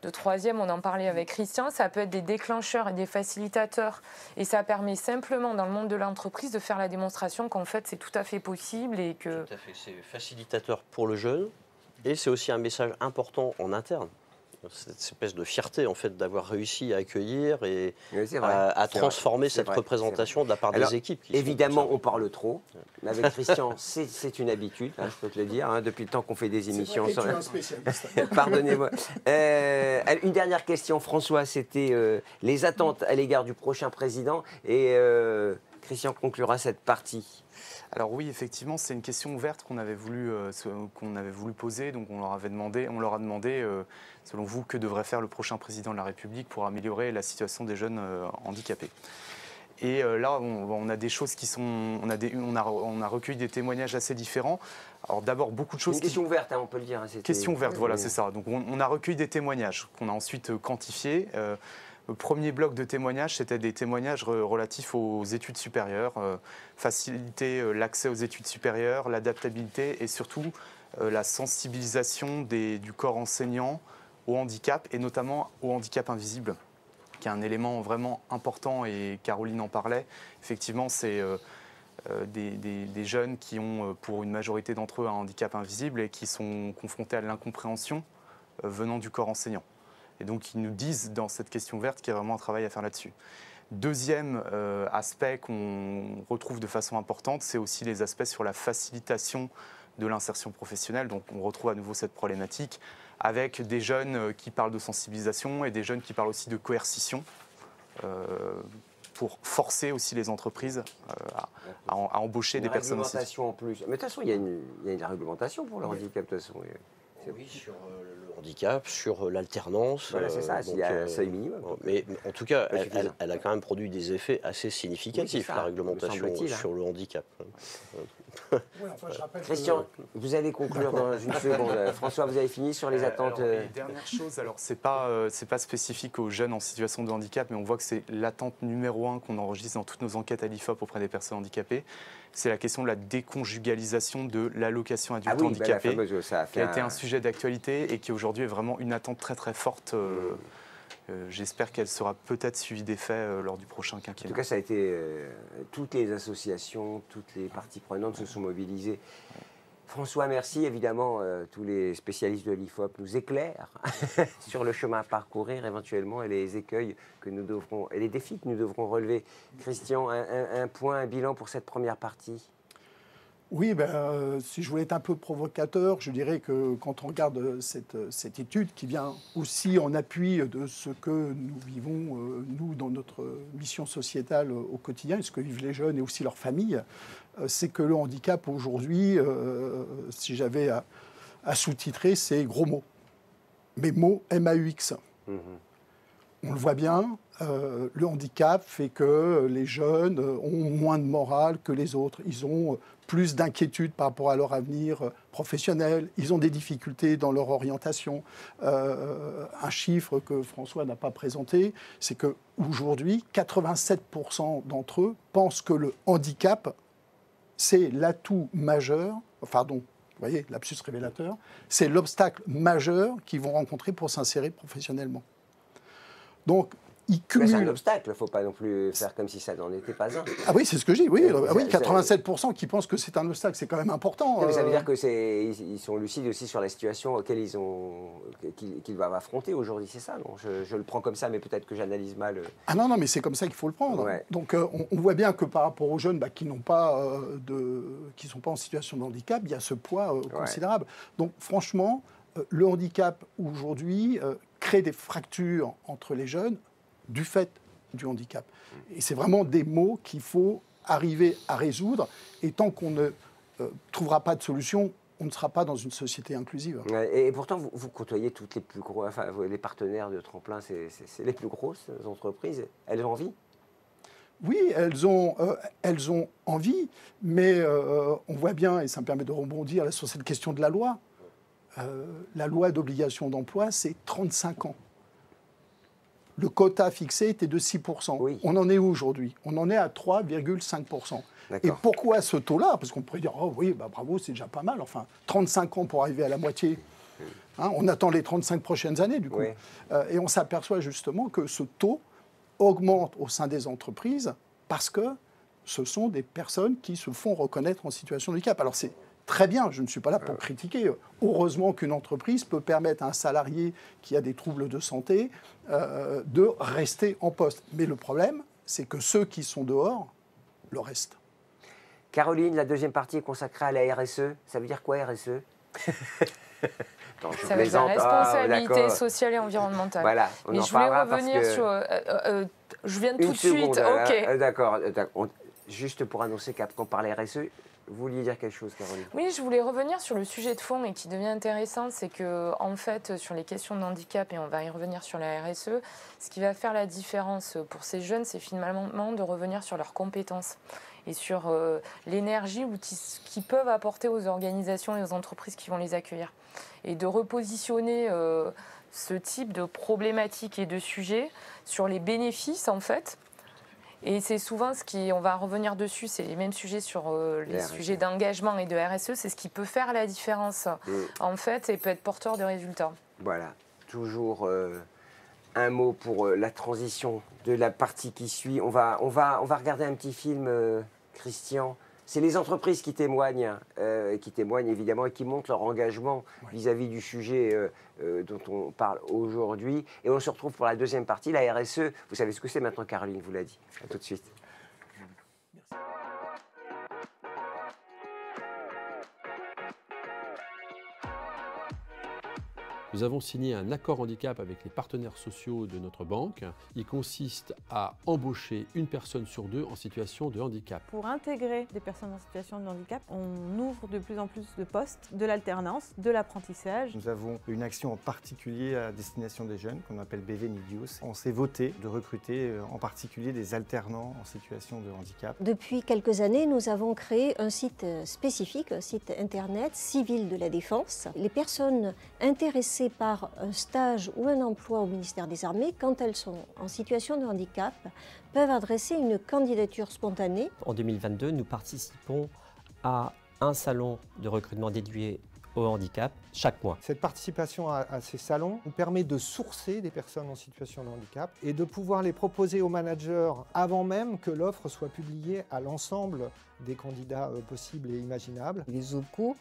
3e, on en parlait avec Christian, ça peut être des déclencheurs et des facilitateurs. Et ça permet simplement, dans le monde de l'entreprise, de faire la démonstration qu'en fait, c'est tout à fait possible et que... Tout à fait. C'est facilitateur pour le jeune et c'est aussi un message important en interne. Cette espèce de fierté en fait d'avoir réussi à accueillir et à transformer cette représentation de la part des équipes. Évidemment, on parle trop. Mais avec Christian, c'est une habitude, hein, je peux te le dire, hein, depuis le temps qu'on fait des émissions. C'est vrai que tu es un spécialiste. Pardonnez-moi. Une dernière question, François, c'était les attentes à l'égard du prochain président. Et Christian conclura cette partie. Alors oui, effectivement, c'est une question ouverte qu'on avait voulu poser. Donc on leur a demandé, selon vous, que devrait faire le prochain président de la République pour améliorer la situation des jeunes handicapés. Et là, on a des choses qui sont... On a recueilli des témoignages assez différents. Alors d'abord, beaucoup de choses... Une question ouverte, hein, on peut le dire. Hein, question ouverte, voilà, c'est ça. Donc on a recueilli des témoignages qu'on a ensuite quantifiés. Le premier bloc de témoignages, c'était des témoignages relatifs aux études supérieures, faciliter l'accès aux études supérieures, l'adaptabilité et surtout la sensibilisation du corps enseignant au handicap et notamment au handicap invisible, qui est un élément vraiment important et Caroline en parlait. Effectivement, c'est des jeunes qui ont, pour une majorité d'entre eux, un handicap invisible et qui sont confrontés à l'incompréhension venant du corps enseignant. Et donc, ils nous disent dans cette question verte qu'il y a vraiment un travail à faire là-dessus. Deuxième aspect qu'on retrouve de façon importante, c'est aussi les aspects sur la facilitation de l'insertion professionnelle. Donc, on retrouve à nouveau cette problématique avec des jeunes qui parlent de sensibilisation et des jeunes qui parlent aussi de coercition pour forcer aussi les entreprises à embaucher des personnes aussi. En plus. Mais de toute façon, il y a une réglementation pour le handicap, de toute façon. Oui, sur le handicap, sur l'alternance. Voilà, c'est ça, il y a un seuil minimum. Mais en tout cas, elle a quand même produit des effets assez significatifs, la réglementation sur le handicap. Ouais, enfin, je rappelle Christian, vous allez conclure dans une seconde. François, vous avez fini sur les attentes. Alors, les dernières choses, alors c'est pas spécifique aux jeunes en situation de handicap, mais on voit que c'est l'attente numéro 1 qu'on enregistre dans toutes nos enquêtes à l'IFOP auprès des personnes handicapées. C'est la question de la déconjugalisation de l'allocation adulte handicapé, qui a été un sujet d'actualité et qui aujourd'hui est vraiment une attente très très forte. J'espère qu'elle sera peut-être suivie des faits lors du prochain quinquennat. En tout cas, ça a été... toutes les associations, toutes les parties prenantes se sont mobilisées. François, merci. Évidemment, tous les spécialistes de l'IFOP nous éclairent sur le chemin à parcourir éventuellement et les écueils que nous devrons, et les défis que nous devrons relever. Christian, un point, un bilan pour cette première partie. Oui, si je voulais être un peu provocateur, je dirais que quand on regarde cette étude qui vient aussi en appui de ce que nous vivons, nous, dans notre mission sociétale au quotidien, et ce que vivent les jeunes et aussi leurs familles, c'est que le handicap aujourd'hui, si j'avais à sous-titrer, c'est gros mots. Mais mots M-A-U-X. on le voit bien, le handicap fait que les jeunes ont moins de morale que les autres. Ils ont plus d'inquiétude par rapport à leur avenir professionnel. Ils ont des difficultés dans leur orientation. Un chiffre que François n'a pas présenté, c'est qu'aujourd'hui, 87% d'entre eux pensent que le handicap, c'est l'atout majeur, pardon, vous voyez, lapsus révélateur, c'est l'obstacle majeur qu'ils vont rencontrer pour s'insérer professionnellement. Donc, ils cumulent... C'est un obstacle, il ne faut pas non plus faire comme si ça n'en était pas un. Ah oui, c'est ce que je dis, oui. Oui, 87% qui pensent que c'est un obstacle, c'est quand même important. Mais ça veut dire qu'ils sont lucides aussi sur la situation auxquelles qu'ils doivent affronter aujourd'hui, c'est ça, non? Je le prends comme ça, mais peut-être que j'analyse mal. Ah non, mais c'est comme ça qu'il faut le prendre. Ouais. Donc on voit bien que par rapport aux jeunes qui n'ont pas qui sont pas en situation de handicap, il y a ce poids considérable. Donc franchement, le handicap aujourd'hui crée des fractures entre les jeunes du fait du handicap. Et c'est vraiment des maux qu'il faut arriver à résoudre. Et tant qu'on ne trouvera pas de solution, on ne sera pas dans une société inclusive. Et pourtant, vous côtoyez toutes les plus gros, enfin, les partenaires de Tremplin, c'est les plus grosses entreprises. Elles ont envie? Oui, elles ont envie, mais on voit bien, et ça me permet de rebondir là, sur cette question de la loi. La loi d'obligation d'emploi, c'est 35 ans. Le quota fixé était de 6%. Oui. On en est où aujourd'hui? On en est à 3,5%. Et pourquoi ce taux-là? Parce qu'on pourrait dire, oh oui, bah bravo, c'est déjà pas mal. Enfin, 35 ans pour arriver à la moitié. Hein, on attend les 35 prochaines années, du coup. Oui. Et on s'aperçoit justement que ce taux augmente au sein des entreprises parce que ce sont des personnes qui se font reconnaître en situation de handicap. Alors c'est très bien, je ne suis pas là pour critiquer. Heureusement qu'une entreprise peut permettre à un salarié qui a des troubles de santé de rester en poste. Mais le problème, c'est que ceux qui sont dehors le restent. Caroline, la deuxième partie est consacrée à la RSE. Ça veut dire quoi, RSE? Non, ça veut dire responsabilité sociale et environnementale. Voilà, mais je voulais revenir sur... je viens tout de suite. Ok. D'accord. Juste pour annoncer qu'on parlait RSE, vous vouliez dire quelque chose, Caroline? Oui, je voulais revenir sur le sujet de fond et qui devient intéressant, c'est que en fait, sur les questions de handicap, et on va y revenir sur la RSE, ce qui va faire la différence pour ces jeunes, c'est finalement de revenir sur leurs compétences et sur l'énergie qu'ils peuvent apporter aux organisations et aux entreprises qui vont les accueillir. Et de repositionner ce type de problématiques et de sujets sur les bénéfices, en fait. Et c'est souvent on va revenir dessus, c'est les mêmes sujets sur les sujets d'engagement et de RSE, c'est ce qui peut faire la différence, en fait, et peut être porteur de résultats. Voilà, toujours un mot pour la transition de la partie qui suit. On va regarder un petit film, Christian. C'est les entreprises qui témoignent évidemment et qui montrent leur engagement vis-à-vis du sujet dont on parle aujourd'hui. Et on se retrouve pour la deuxième partie, la RSE. Vous savez ce que c'est maintenant, Caroline vous l'a dit. À tout de suite. Nous avons signé un accord handicap avec les partenaires sociaux de notre banque. Il consiste à embaucher une personne sur deux en situation de handicap. Pour intégrer des personnes en situation de handicap, on ouvre de plus en plus de postes, de l'alternance, de l'apprentissage. Nous avons une action en particulier à destination des jeunes qu'on appelle BV Need Youth. On s'est voté de recruter en particulier des alternants en situation de handicap. Depuis quelques années, nous avons créé un site spécifique, un site internet civil de la défense. Les personnes intéressées par un stage ou un emploi au ministère des Armées, quand elles sont en situation de handicap, peuvent adresser une candidature spontanée. En 2022, nous participons à un salon de recrutement dédié au handicap chaque mois. Cette participation à ces salons nous permet de sourcer des personnes en situation de handicap et de pouvoir les proposer aux managers avant même que l'offre soit publiée à l'ensemble des candidats possibles et imaginables. Les OPCO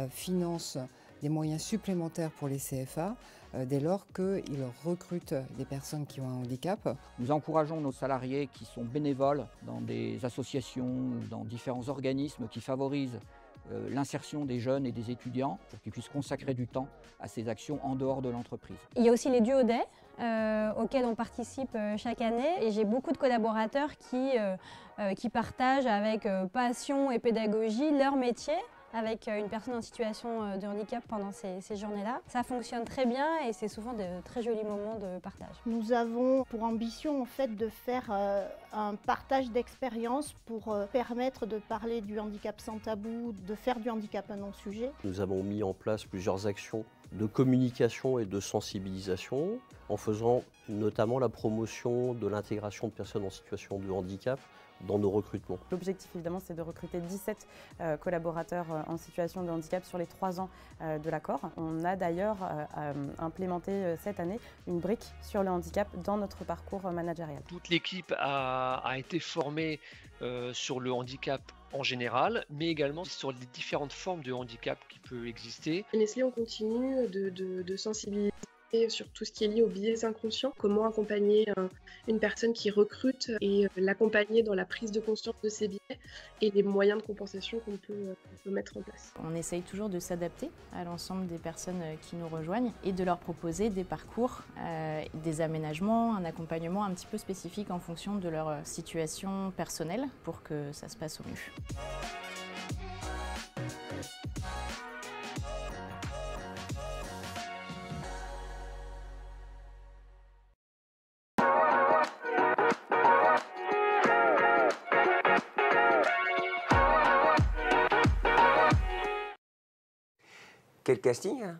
financent des moyens supplémentaires pour les CFA dès lors qu'ils recrutent des personnes qui ont un handicap. Nous encourageons nos salariés qui sont bénévoles dans des associations ou dans différents organismes qui favorisent l'insertion des jeunes et des étudiants pour qu'ils puissent consacrer du temps à ces actions en dehors de l'entreprise. Il y a aussi les duodets auxquels on participe chaque année et j'ai beaucoup de collaborateurs qui partagent avec passion et pédagogie leur métier avec une personne en situation de handicap pendant ces journées-là. Ça fonctionne très bien et c'est souvent de très jolis moments de partage. Nous avons pour ambition en fait de faire un partage d'expériences pour permettre de parler du handicap sans tabou, de faire du handicap un non-sujet. Nous avons mis en place plusieurs actions de communication et de sensibilisation en faisant notamment la promotion de l'intégration de personnes en situation de handicap dans nos recrutements. L'objectif évidemment c'est de recruter 17 collaborateurs en situation de handicap sur les 3 ans de l'accord. On a d'ailleurs implémenté cette année une brique sur le handicap dans notre parcours managérial. Toute l'équipe a été formée sur le handicap en général, mais également sur les différentes formes de handicap qui peuvent exister. À Nestlé, on continue de sensibiliser sur tout ce qui est lié aux biais inconscients, comment accompagner une personne qui recrute et l'accompagner dans la prise de conscience de ces biais et les moyens de compensation qu'on peut mettre en place. On essaye toujours de s'adapter à l'ensemble des personnes qui nous rejoignent et de leur proposer des parcours, des aménagements, un accompagnement un petit peu spécifique en fonction de leur situation personnelle pour que ça se passe au mieux. Quel casting, hein?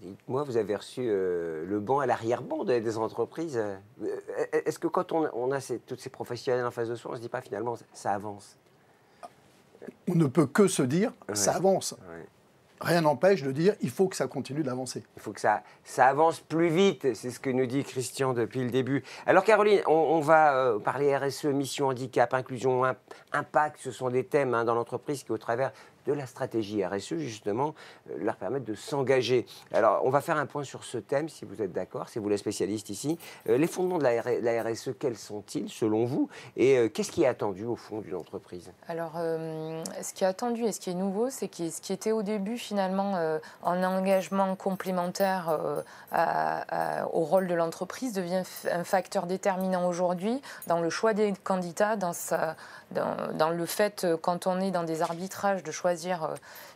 Dites-moi, vous avez reçu le banc à l'arrière-ban des entreprises. Est-ce que quand on a tous ces professionnels en face de soi, on ne se dit pas finalement ça avance? On ne peut que se dire ça avance. Ouais. Rien n'empêche de dire il faut que ça continue d'avancer. Il faut que ça avance plus vite, c'est ce que nous dit Christian depuis le début. Alors Caroline, on va parler RSE, mission handicap, inclusion, impact, ce sont des thèmes dans l'entreprise qui au travers de la stratégie RSE, justement, leur permettent de s'engager. Alors, on va faire un point sur ce thème, si vous êtes d'accord, c'est vous la spécialiste ici. Les fondements de la RSE, quels sont-ils, selon vous? Et qu'est-ce qui est attendu, au fond, d'une entreprise? Alors, ce qui est attendu et ce qui est nouveau, c'est que ce qui était au début, finalement, en engagement complémentaire au rôle de l'entreprise, devient un facteur déterminant aujourd'hui dans le choix des candidats, dans le fait, quand on est dans des arbitrages, de choisir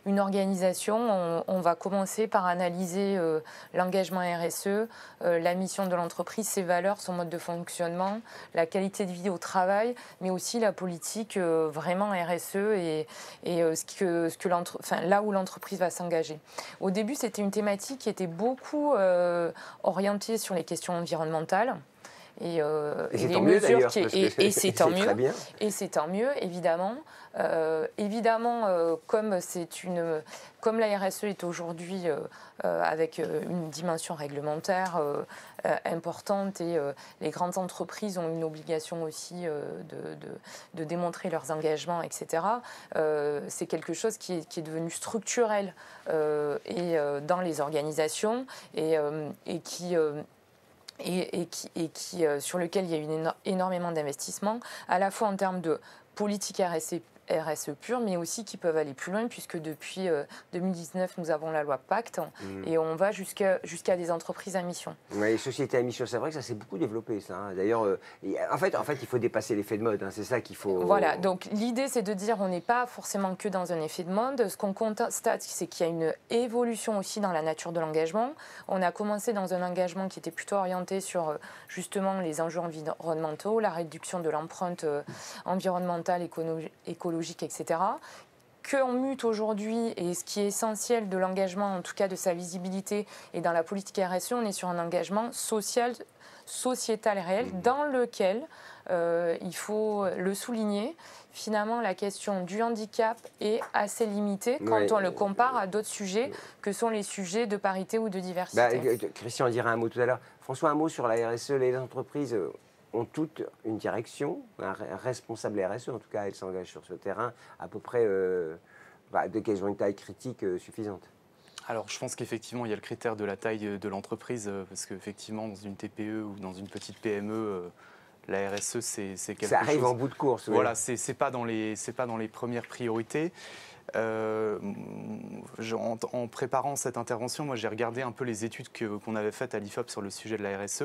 une organisation, on va commencer par analyser l'engagement RSE, la mission de l'entreprise, ses valeurs, son mode de fonctionnement, la qualité de vie au travail, mais aussi la politique vraiment RSE et là où l'entreprise va s'engager. Au début, c'était une thématique qui était beaucoup orientée sur les questions environnementales. Et les mesures et c'est tant mieux. Et c'est tant mieux, évidemment. Comme la RSE est aujourd'hui avec une dimension réglementaire importante et les grandes entreprises ont une obligation aussi de démontrer leurs engagements, etc. C'est quelque chose qui est devenu structurel dans les organisations et sur lequel il y a eu énormément d'investissements, à la fois en termes de politique RSE pure, mais aussi qui peuvent aller plus loin, puisque depuis 2019, nous avons la loi Pacte, et on va jusqu'à des entreprises à mission. Oui, les sociétés à mission, c'est vrai que ça s'est beaucoup développé, ça. D'ailleurs, en fait, il faut dépasser l'effet de mode, c'est ça qu'il faut... Voilà, donc l'idée, c'est de dire on n'est pas forcément que dans un effet de mode. Ce qu'on constate, c'est qu'il y a une évolution aussi dans la nature de l'engagement. On a commencé dans un engagement qui était plutôt orienté sur, justement, les enjeux environnementaux, la réduction de l'empreinte environnementale, écologique, etc. Qu'on mute aujourd'hui, et ce qui est essentiel de l'engagement, en tout cas de sa visibilité, et dans la politique RSE, on est sur un engagement social, sociétal et réel, dans lequel, il faut le souligner, finalement la question du handicap est assez limitée quand on le compare à d'autres sujets que sont les sujets de parité ou de diversité. Christian dirait un mot tout à l'heure. François, un mot sur la RSE. Les entreprises ont toutes une direction, un responsable RSE, en tout cas, elles s'engagent sur ce terrain à peu près dès qu'elles ont une taille critique suffisante. Alors, je pense qu'effectivement, il y a le critère de la taille de l'entreprise, parce qu'effectivement, dans une TPE ou dans une petite PME, La RSE, c'est quelque chose... Ça arrive en bout de course. Oui. Voilà, c'est pas dans les premières priorités. En préparant cette intervention, moi j'ai regardé un peu les études qu'on avait faites à l'IFOP sur le sujet de la RSE.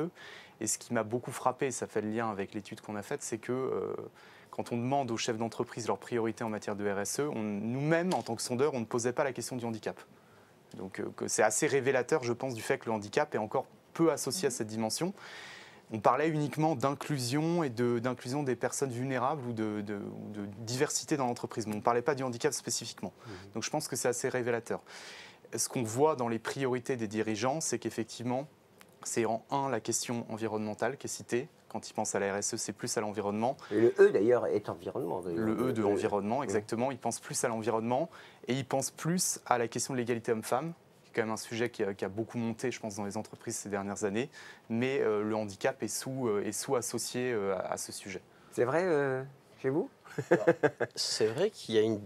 Et ce qui m'a beaucoup frappé, ça fait le lien avec l'étude qu'on a faite, c'est que quand on demande aux chefs d'entreprise leurs priorités en matière de RSE, nous-mêmes, en tant que sondeurs, on ne posait pas la question du handicap. Donc c'est assez révélateur, je pense, du fait que le handicap est encore peu associé à cette dimension. On parlait uniquement d'inclusion et d'inclusion des personnes vulnérables ou de diversité dans l'entreprise. Mais on ne parlait pas du handicap spécifiquement. Donc je pense que c'est assez révélateur. Ce qu'on voit dans les priorités des dirigeants, c'est qu'effectivement, c'est en un la question environnementale qui est citée. Quand ils pensent à la RSE, c'est plus à l'environnement. Et le E d'ailleurs est environnement. Le E de environnement, exactement. Ils pensent plus à l'environnement et ils pensent plus à la question de l'égalité homme-femme. C'est quand même un sujet qui a beaucoup monté, je pense, dans les entreprises ces dernières années. Mais le handicap est sous-associé à ce sujet. C'est vrai chez vous? C'est vrai qu'il y a une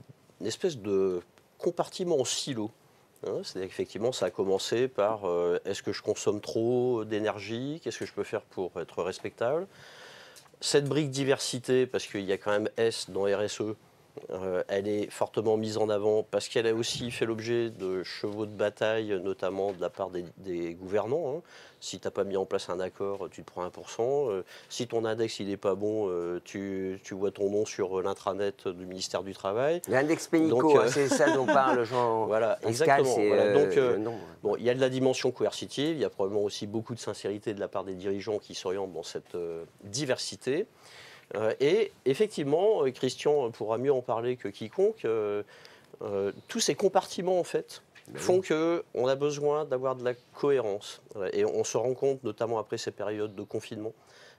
espèce de compartiment en silo. C'est-à-dire qu'effectivement, ça a commencé par est-ce que je consomme trop d'énergie? Qu'est-ce que je peux faire pour être respectable? Cette brique diversité, parce qu'il y a quand même S dans RSE, elle est fortement mise en avant parce qu'elle a aussi fait l'objet de chevaux de bataille, notamment de la part des gouvernants. Si tu n'as pas mis en place un accord, tu te prends 1%. Si ton index n'est pas bon, tu vois ton nom sur l'intranet du ministère du Travail. L'index Pénico, c'est ça dont parle Jean. Voilà, Pascal, exactement. Donc, il y a de la dimension coercitive, il y a probablement aussi beaucoup de sincérité de la part des dirigeants qui s'orientent dans cette diversité. Et effectivement, Christian pourra mieux en parler que quiconque, tous ces compartiments en fait font qu'on a besoin d'avoir de la cohérence. Et on se rend compte, notamment après ces périodes de confinement,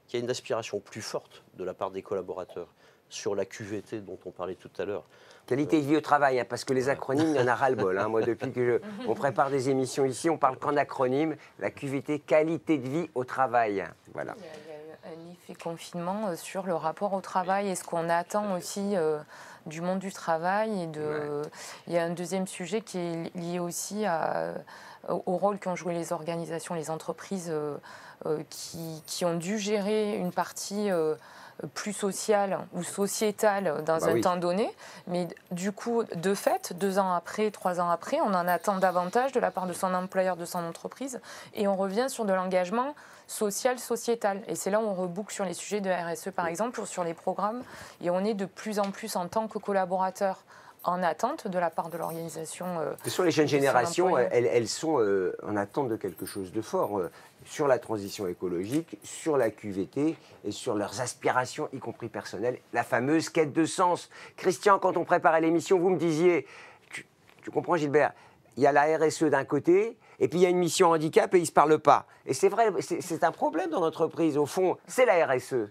qu'il y a une aspiration plus forte de la part des collaborateurs sur la QVT dont on parlait tout à l'heure. Qualité de vie au travail, parce que les acronymes, il y en a ras-le-bol. Moi, depuis qu'on prépare des émissions ici, on parle qu'en acronyme. La QVT, qualité de vie au travail. Voilà. Un effet confinement sur le rapport au travail et ce qu'on attend aussi du monde du travail. Il y a un deuxième sujet qui est lié aussi au rôle qu'ont joué les organisations, les entreprises qui ont dû gérer une partie plus sociale ou sociétale dans un temps donné. Mais du coup, de fait, 2 ans après, 3 ans après, on en attend davantage de la part de son employeur, de son entreprise. Et on revient sur de l'engagement social, sociétal. Et c'est là où on reboucle sur les sujets de RSE, par exemple, ou sur les programmes. Et on est de plus en plus, en tant que collaborateur, en attente de la part de l'organisation. Ce sont les jeunes générations, elles sont en attente de quelque chose de fort sur la transition écologique, sur la QVT et sur leurs aspirations, y compris personnelles, la fameuse quête de sens. Christian, quand on préparait l'émission, vous me disiez, tu comprends Gilbert, il y a la RSE d'un côté, et puis il y a une mission handicap et ils ne se parlent pas. Et c'est vrai, c'est un problème dans l'entreprise, au fond, c'est la RSE.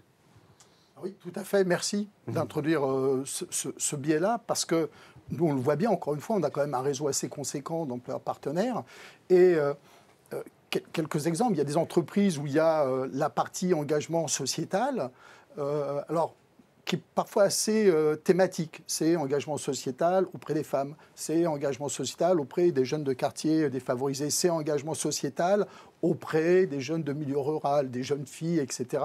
Oui, tout à fait. Merci d'introduire ce biais-là, parce que nous, on le voit bien, encore une fois, on a quand même un réseau assez conséquent d'employeurs partenaires. Et quelques exemples, il y a des entreprises où il y a la partie engagement sociétal, qui est parfois assez thématique. C'est engagement sociétal auprès des femmes, c'est engagement sociétal auprès des jeunes de quartiers défavorisés, c'est engagement sociétal auprès des jeunes de milieu rural, des jeunes filles, etc.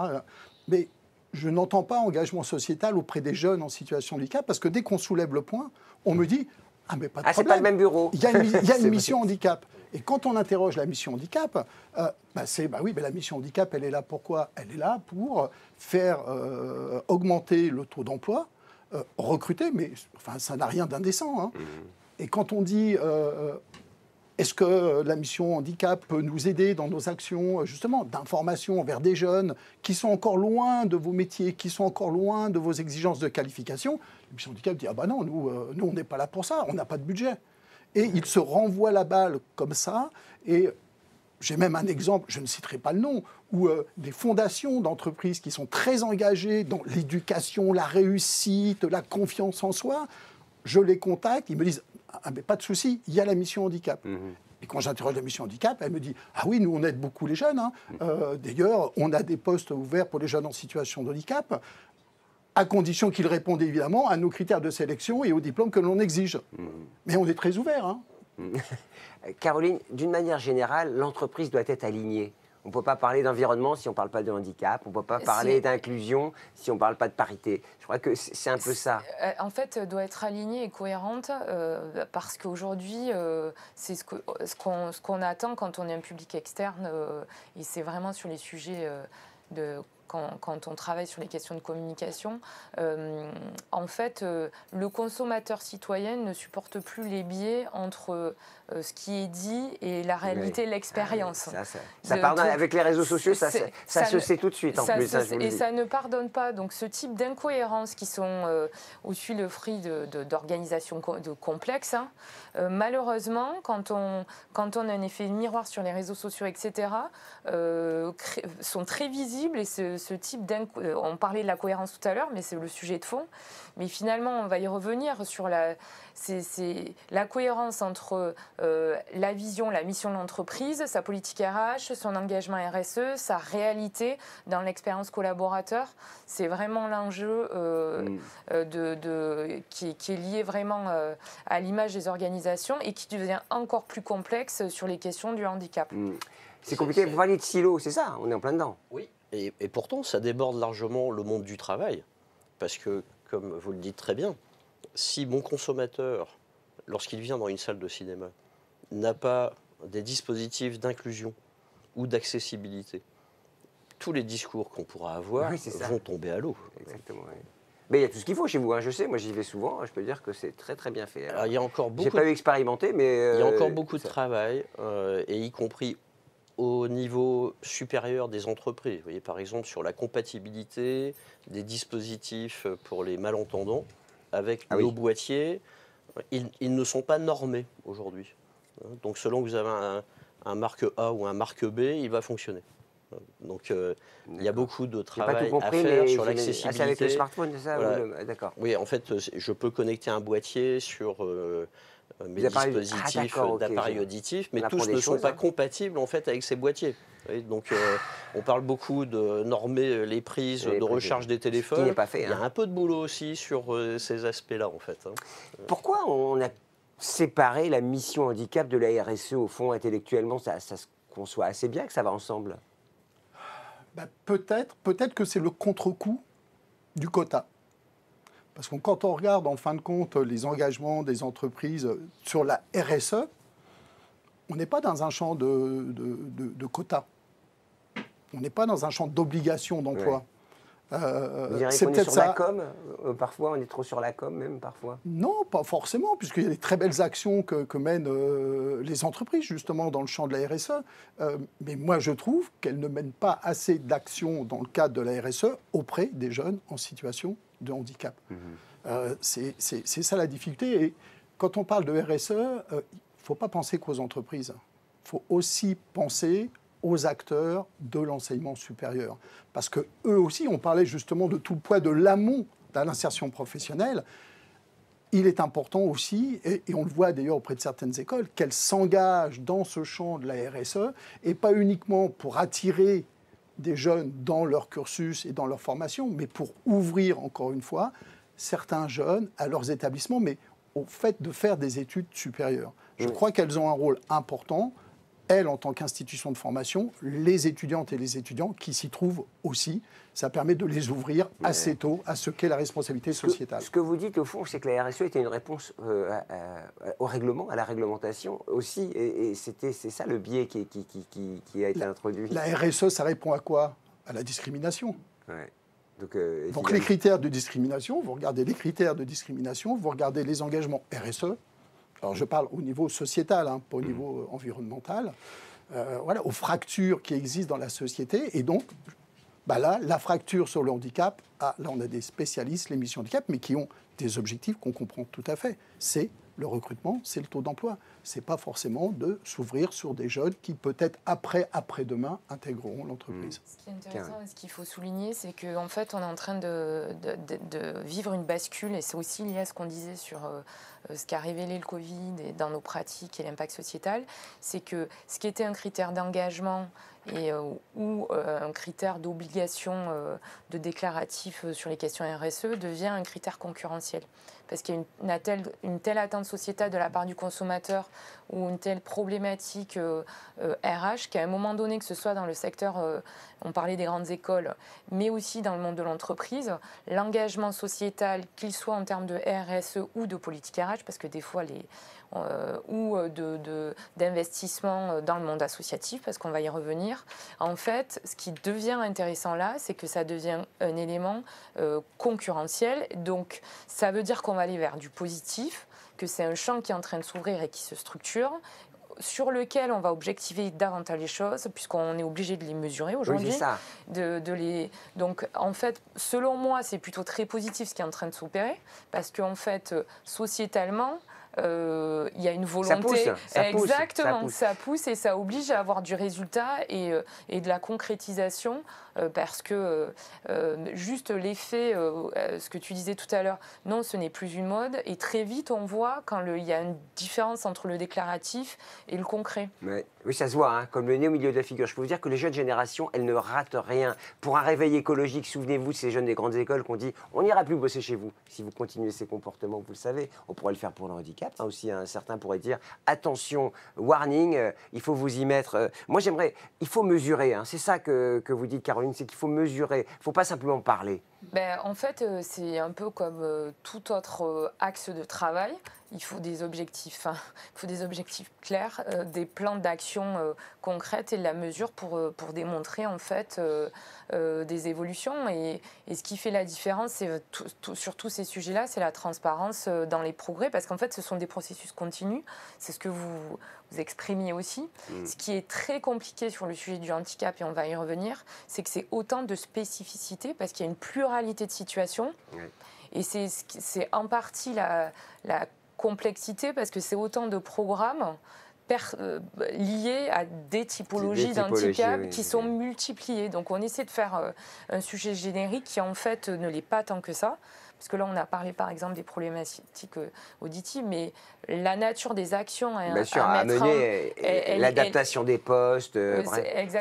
Mais je n'entends pas engagement sociétal auprès des jeunes en situation de handicap, parce que dès qu'on soulève le point, on me dit « Ah, mais pas de problème, c'est pas le même bureau. Il y a une mission handicap. » Et quand on interroge la mission handicap, la mission handicap, elle est là pourquoi? Elle est là pour faire augmenter le taux d'emploi, recruter, mais enfin, ça n'a rien d'indécent. Et quand on dit est-ce que la mission handicap peut nous aider dans nos actions, justement, d'information vers des jeunes qui sont encore loin de vos métiers, qui sont encore loin de vos exigences de qualification? La mission handicap dit « Ah ben non, nous on n'est pas là pour ça, on n'a pas de budget. » Et il se renvoie la balle comme ça. Et j'ai même un exemple, je ne citerai pas le nom, où des fondations d'entreprises qui sont très engagées dans l'éducation, la réussite, la confiance en soi, je les contacte, ils me disent « Ah mais pas de souci, il y a la mission handicap. » Et quand j'interroge la mission handicap, elle me dit « Ah oui, nous on aide beaucoup les jeunes. D'ailleurs, on a des postes ouverts pour les jeunes en situation de handicap, à condition qu'ils répondent évidemment à nos critères de sélection et aux diplômes que l'on exige. » Mais on est très ouvert. Caroline, d'une manière générale, l'entreprise doit être alignée. On ne peut pas parler d'environnement si on ne parle pas de handicap. On ne peut pas parler d'inclusion si on ne parle pas de parité. Je crois que c'est un peu ça. En fait, doit être alignée et cohérente parce qu'aujourd'hui, c'est ce qu'on attend quand on est un public externe et c'est vraiment sur les sujets quand on travaille sur les questions de communication, en fait, le consommateur citoyen ne supporte plus les biais entre ce qui est dit et la réalité, l'expérience. Ça pardonne, avec les réseaux sociaux, ça se sait tout de suite en plus. Et ça ne pardonne pas. Donc ce type d'incohérences qui sont aussi le fruit d'organisations complexes, malheureusement, quand on a un effet miroir sur les réseaux sociaux, etc., sont très visibles et ce type on parlait de la cohérence tout à l'heure, mais c'est le sujet de fond. Mais finalement, on va y revenir sur la cohérence entre la vision, la mission de l'entreprise, sa politique RH, son engagement RSE, sa réalité dans l'expérience collaborateur. C'est vraiment l'enjeu qui est lié vraiment à l'image des organisations et qui devient encore plus complexe sur les questions du handicap. C'est compliqué. Vous parlez de silos, c'est ça? On est en plein dedans. Oui. Et pourtant, ça déborde largement le monde du travail. Parce que, comme vous le dites très bien, si mon consommateur, lorsqu'il vient dans une salle de cinéma, n'a pas des dispositifs d'inclusion ou d'accessibilité, tous les discours qu'on pourra avoir vont tomber à l'eau. Exactement, oui. Mais il y a tout ce qu'il faut chez vous, hein. Je sais, moi j'y vais souvent, je peux dire que c'est très très bien fait. Alors, il y a encore beaucoup. J'ai pas eu expérimenté, mais il y a encore beaucoup de travail, et y compris au niveau supérieur des entreprises. Vous voyez, par exemple, sur la compatibilité des dispositifs pour les malentendants avec nos boîtiers, ils ne sont pas normés aujourd'hui. Donc, selon que vous avez un marque A ou un marque B, il va fonctionner. Donc, il y a beaucoup de travail à faire sur l'accessibilité. C'est avec le smartphone, c'est ça? Voilà. D'accord. Oui, en fait, je peux connecter un boîtier sur mes dispositifs d'appareils auditifs, mais tous ne sont pas compatibles en fait avec ces boîtiers. Donc, on parle beaucoup de normer les prises de recharge des téléphones. Ce qui n'est pas fait. Il y a un peu de boulot aussi sur ces aspects-là, en fait. Pourquoi on a séparé la mission handicap de la RSE, au fond, intellectuellement? Ça se conçoit assez bien que ça va ensemble. Peut-être que c'est le contre-coup du quota. Parce que quand on regarde, en fin de compte, les engagements des entreprises sur la RSE, on n'est pas dans un champ de quotas. On n'est pas dans un champ d'obligation d'emploi. Vous diriez qu'on est sur la com, parfois, on est trop sur la com même, parfois? Non, pas forcément, puisqu'il y a des très belles actions que mènent les entreprises, justement, dans le champ de la RSE. Mais moi, je trouve qu'elles ne mènent pas assez d'actions dans le cadre de la RSE auprès des jeunes en situation de handicap. C'est ça la difficulté. Et quand on parle de RSE, il ne faut pas penser qu'aux entreprises. Il faut aussi penser aux acteurs de l'enseignement supérieur. Parce qu'eux aussi, on parlait justement de tout le poids de l'amont de l'insertion professionnelle. Il est important aussi, et on le voit d'ailleurs auprès de certaines écoles, qu'elles s'engagent dans ce champ de la RSE, et pas uniquement pour attirer des jeunes dans leur cursus et dans leur formation, mais pour ouvrir, encore une fois, certains jeunes à leurs établissements, mais au fait de faire des études supérieures. Je crois qu'elles ont un rôle important, elles, en tant qu'institution de formation, les étudiantes et les étudiants qui s'y trouvent aussi. Ça permet de les ouvrir assez tôt à ce qu'est la responsabilité sociétale. Ce que vous dites, au fond, c'est que la RSE était une réponse au règlement, à la réglementation aussi. Et c'est ça le biais qui a été introduit. La RSE, ça répond à quoi? À la discrimination. Ouais. Donc les critères de discrimination, vous regardez les critères de discrimination, vous regardez les engagements RSE. Alors je parle au niveau sociétal, hein, pas au niveau environnemental. Voilà, aux fractures qui existent dans la société. Et donc, là, la fracture sur le handicap, là on a des spécialistes, les missions handicap, mais qui ont des objectifs qu'on comprend tout à fait. C'est le recrutement, c'est le taux d'emploi. Ce n'est pas forcément de s'ouvrir sur des jeunes qui peut-être après-demain intégreront l'entreprise. Ce qui est intéressant et ce qu'il faut souligner, c'est qu'en fait on est en train de vivre une bascule, et c'est aussi lié à ce qu'on disait sur ce qu'a révélé le Covid et dans nos pratiques et l'impact sociétal, c'est que ce qui était un critère d'engagement et, où un critère d'obligation de déclaratif sur les questions RSE devient un critère concurrentiel. Parce qu'il y a une telle atteinte sociétale de la part du consommateur ou une telle problématique RH qu'à un moment donné, que ce soit dans le secteur, on parlait des grandes écoles, mais aussi dans le monde de l'entreprise, l'engagement sociétal, qu'il soit en termes de RSE ou de politique RH, parce que des fois, ou d'investissement dans le monde associatif, parce qu'on va y revenir. En fait, ce qui devient intéressant là, c'est que ça devient un élément concurrentiel. Donc, ça veut dire qu'on va aller vers du positif, que c'est un champ qui est en train de s'ouvrir et qui se structure, sur lequel on va objectiver davantage les choses, puisqu'on est obligé de les mesurer aujourd'hui. Oui, c'est ça. Donc, en fait, selon moi, c'est plutôt très positif ce qui est en train de s'opérer, parce qu'en fait, sociétalement, il y a une volonté. Exactement, ça pousse et ça oblige à avoir du résultat et de la concrétisation, parce que juste l'effet, ce que tu disais tout à l'heure, non, ce n'est plus une mode, et très vite on voit quand il y a une différence entre le déclaratif et le concret. Ouais. Oui, ça se voit, hein, comme le nez au milieu de la figure. Je peux vous dire que les jeunes générations, elles ne ratent rien. Pour un réveil écologique, souvenez-vous de ces jeunes des grandes écoles qui ont dit on n'ira plus bosser chez vous si vous continuez ces comportements, vous le savez. On pourrait le faire pour le handicap, hein, aussi. Hein. Certains pourraient dire attention, warning, il faut vous y mettre. Moi, j'aimerais, il faut mesurer. Hein. C'est ça que vous dites, Caroline, c'est qu'il faut mesurer. Il ne faut pas simplement parler. En fait, c'est un peu comme tout autre axe de travail. Il faut des objectifs, clairs, des plans d'action concrètes et de la mesure pour démontrer en fait des évolutions. Et ce qui fait la différence sur tous ces sujets-là, c'est la transparence dans les progrès, parce qu'en fait, ce sont des processus continus. C'est ce que vous exprimiez aussi. Ce qui est très compliqué sur le sujet du handicap, et on va y revenir, c'est que c'est autant de spécificités, parce qu'il y a une pluralité de situations. Et c'est en partie la complexité, parce que c'est autant de programmes liés à des typologies d'handicap qui sont multipliées. Donc on essaie de faire un sujet générique qui en fait ne l'est pas tant que ça. Parce que là, on a parlé par exemple des problématiques auditives, mais la nature des actions à mener, l'adaptation des postes.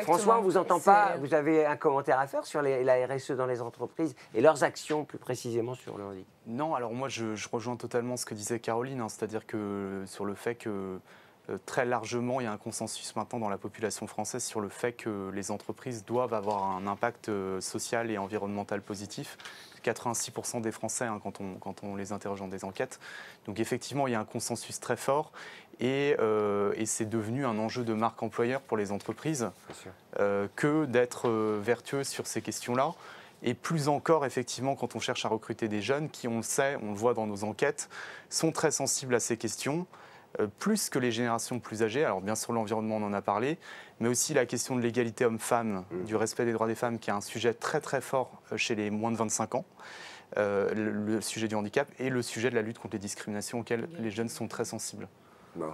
François, on ne vous entend pas. Vous avez un commentaire à faire sur la RSE dans les entreprises et leurs actions plus précisément sur le handicap? Non, alors moi je rejoins totalement ce que disait Caroline, hein, c'est-à-dire que sur le fait que très largement, il y a un consensus maintenant dans la population française sur le fait que les entreprises doivent avoir un impact social et environnemental positif. 86% des Français, hein, quand on les interroge dans des enquêtes. Donc effectivement, il y a un consensus très fort et c'est devenu un enjeu de marque employeur pour les entreprises que d'être vertueux sur ces questions-là. Et plus encore, effectivement, quand on cherche à recruter des jeunes qui, on le sait, on le voit dans nos enquêtes, sont très sensibles à ces questions. Plus que les générations plus âgées. Alors bien sûr, l'environnement, on en a parlé, mais aussi la question de l'égalité homme-femme, du respect des droits des femmes, qui est un sujet très très fort chez les moins de 25 ans, le sujet du handicap et le sujet de la lutte contre les discriminations auxquelles les jeunes sont très sensibles. Bon.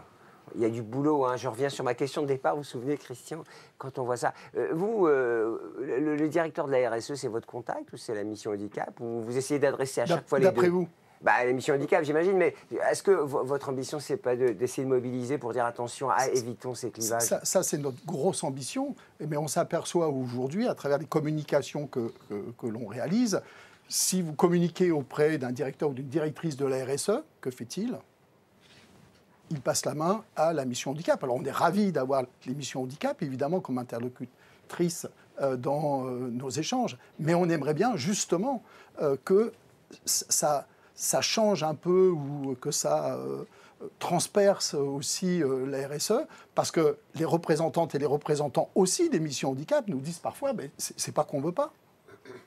Il y a du boulot, hein. Je reviens sur ma question de départ, vous vous souvenez, Christian, quand on voit ça. Vous, le directeur de la RSE, c'est votre contact ou c'est la mission handicap, ou vous essayez d'adresser à chaque fois les deux? D'après vous? L'émission handicap, j'imagine, mais est-ce que votre ambition, c'est pas d'essayer de mobiliser pour dire attention, évitons ces clivages? Ça c'est notre grosse ambition, mais on s'aperçoit aujourd'hui, à travers les communications que l'on réalise, si vous communiquez auprès d'un directeur ou d'une directrice de la RSE, que fait-il? Il passe la main à la mission handicap. Alors on est ravis d'avoir les missions handicap, évidemment, comme interlocutrice dans nos échanges, mais on aimerait bien justement que ça change un peu ou que ça transperce aussi la RSE, parce que les représentantes et les représentants aussi des missions handicap nous disent parfois c'est pas qu'on veut pas.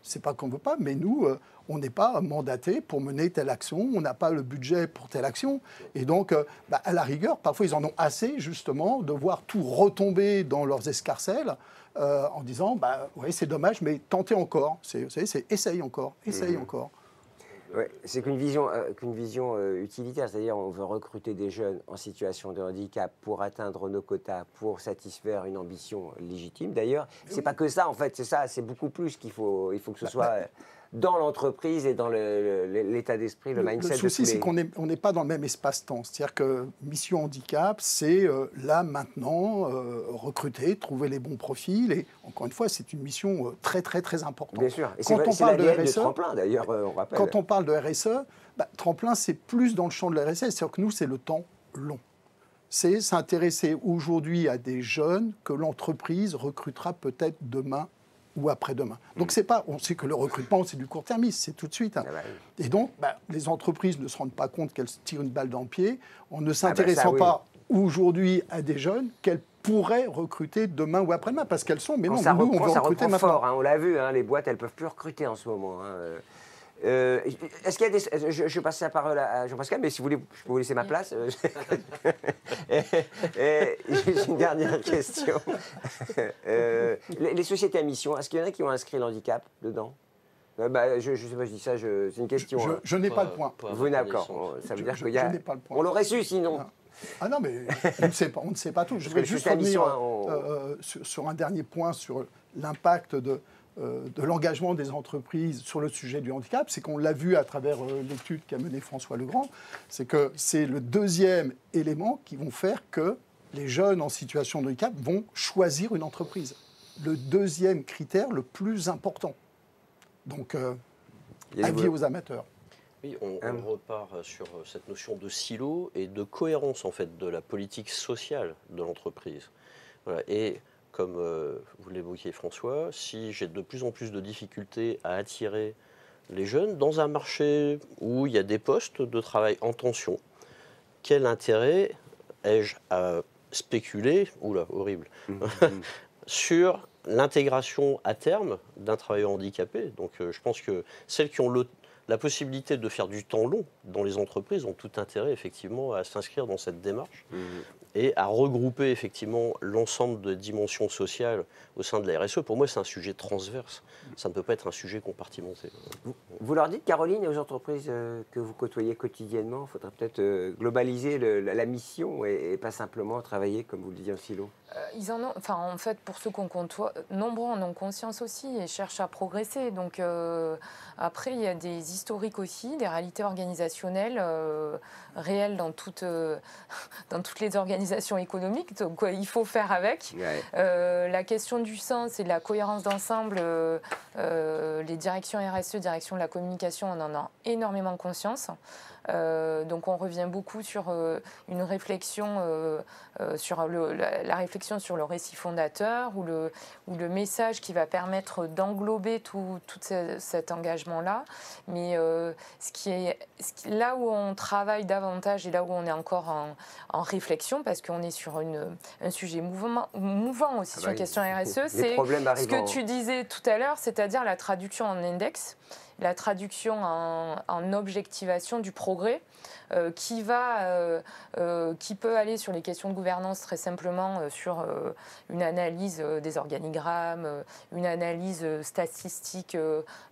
C'est pas qu'on veut pas, mais nous, on n'est pas mandaté pour mener telle action, on n'a pas le budget pour telle action. Et donc, à la rigueur, parfois, ils en ont assez, justement, de voir tout retomber dans leurs escarcelles en disant, ouais, c'est dommage, mais tentez encore. Vous savez, c'est essaye encore, essaye encore. Ouais, c'est qu'une vision utilitaire, c'est-à-dire on veut recruter des jeunes en situation de handicap pour atteindre nos quotas, pour satisfaire une ambition légitime. D'ailleurs, c'est pas que ça en fait, c'est beaucoup plus qu'il faut que ce soit dans l'entreprise et dans l'état d'esprit, le mindset. Le souci, c'est qu'on n'est pas dans le même espace-temps. C'est-à-dire que Mission Handicap, c'est là, maintenant, recruter, trouver les bons profils. Et encore une fois, c'est une mission très, très, très importante. Bien sûr. Et quand on parle de RSE, Tremplin, d'ailleurs, on rappelle. Quand on parle de RSE, Tremplin, c'est plus dans le champ de la RSE. C'est-à-dire que nous, c'est le temps long. C'est s'intéresser aujourd'hui à des jeunes que l'entreprise recrutera peut-être demain ou après-demain. Donc on sait que le recrutement, c'est du court-termisme, c'est tout de suite. Et donc, les entreprises ne se rendent pas compte qu'elles se tirent une balle dans le pied en ne s'intéressant pas aujourd'hui à des jeunes qu'elles pourraient recruter demain ou après-demain, parce qu'elles sont, mais non, ça nous, on veut recruter maintenant. Fort, on l'a vu, les boîtes, elles ne peuvent plus recruter en ce moment. Est-ce qu'il y a des... Je passe la parole à Jean-Pascal, mais si vous voulez, je peux vous laisser ma place. J'ai une dernière question. Les sociétés à mission, est-ce qu'il y en a qui ont inscrit le handicap dedans? Je ne sais pas, je dis ça, c'est une question. Je n'ai pas le point. Vous d'accord. Ça veut dire qu'il y a... Je n'ai pas le point. On l'aurait su sinon. Ah non, mais on ne sait pas tout. Je voudrais juste revenir sur un dernier point, sur l'impact de l'engagement des entreprises sur le sujet du handicap. C'est qu'on l'a vu à travers l'étude qu'a menée François Legrand, c'est que c'est le deuxième élément qui vont faire que les jeunes en situation de handicap vont choisir une entreprise. Le deuxième critère le plus important. Donc, avis aux amateurs. Oui, on repart sur cette notion de silo et de cohérence en fait de la politique sociale de l'entreprise. Voilà. Et comme vous l'évoquiez François, si j'ai de plus en plus de difficultés à attirer les jeunes dans un marché où il y a des postes de travail en tension, quel intérêt ai-je à spéculer, oula, horrible, sur l'intégration à terme d'un travailleur handicapé? Donc je pense que celles qui ont la possibilité de faire du temps long dans les entreprises ont tout intérêt effectivement à s'inscrire dans cette démarche et à regrouper effectivement l'ensemble de dimensions sociales au sein de la RSE. Pour moi, c'est un sujet transverse. Ça ne peut pas être un sujet compartimenté. Vous leur dites, Caroline, et aux entreprises que vous côtoyez quotidiennement, il faudrait peut-être globaliser la mission et pas simplement travailler, comme vous le disiez, en silo. Ils en ont, en fait, pour ceux qu'on côtoie, nombreux en ont conscience aussi et cherchent à progresser. Donc après, il y a des historiques aussi, des réalités organisationnelles réelles dans toutes les organisations économiques. Donc il faut faire avec. Ouais. La question du sens et de la cohérence d'ensemble, les directions RSE, direction de la communication, on en a énormément conscience. Donc on revient beaucoup sur une réflexion sur la réflexion sur le récit fondateur ou le message qui va permettre d'englober tout cet engagement-là. Mais là où on travaille davantage et là où on est encore en réflexion, parce qu'on est sur un sujet mouvant aussi sur la question RSE, c'est ce que tu disais tout à l'heure, c'est-à-dire la traduction en index, la traduction en objectivation du progrès, qui peut aller sur les questions de gouvernance très simplement sur une analyse des organigrammes, une analyse statistique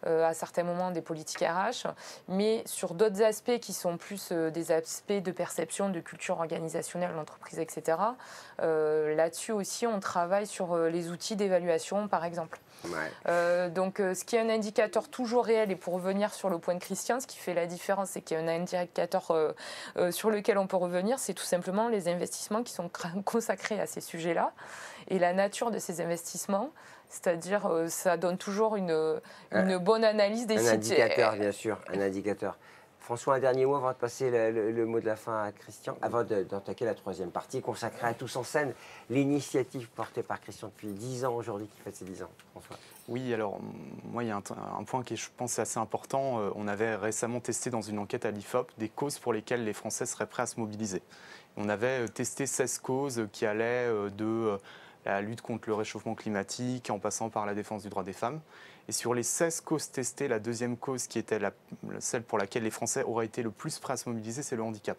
à certains moments des politiques RH, mais sur d'autres aspects qui sont plus des aspects de perception, de culture organisationnelle de l'entreprise, etc. Là-dessus aussi, on travaille sur les outils d'évaluation, par exemple. Ouais. Donc, ce qui est un indicateur toujours réel, et pour revenir sur le point de Christian, ce qui fait la différence, c'est qu'il y a un indicateur sur lequel on peut revenir, c'est tout simplement les investissements qui sont consacrés à ces sujets-là et la nature de ces investissements. C'est-à-dire, ça donne toujours une bonne analyse des sites. Un indicateur, bien sûr, un indicateur. François, un dernier mot avant de passer le mot de la fin à Christian, avant d'attaquer la troisième partie consacrée à Tous en scène, l'initiative portée par Christian depuis 10 ans aujourd'hui, qui fête ses 10 ans. François. Oui, alors moi, il y a un point qui, je pense, est assez important. On avait récemment testé dans une enquête à l'IFOP des causes pour lesquelles les Français seraient prêts à se mobiliser. On avait testé 16 causes qui allaient de la lutte contre le réchauffement climatique en passant par la défense du droit des femmes. Et sur les 16 causes testées, la deuxième cause qui était celle pour laquelle les Français auraient été le plus prêts à se mobiliser, c'est le handicap.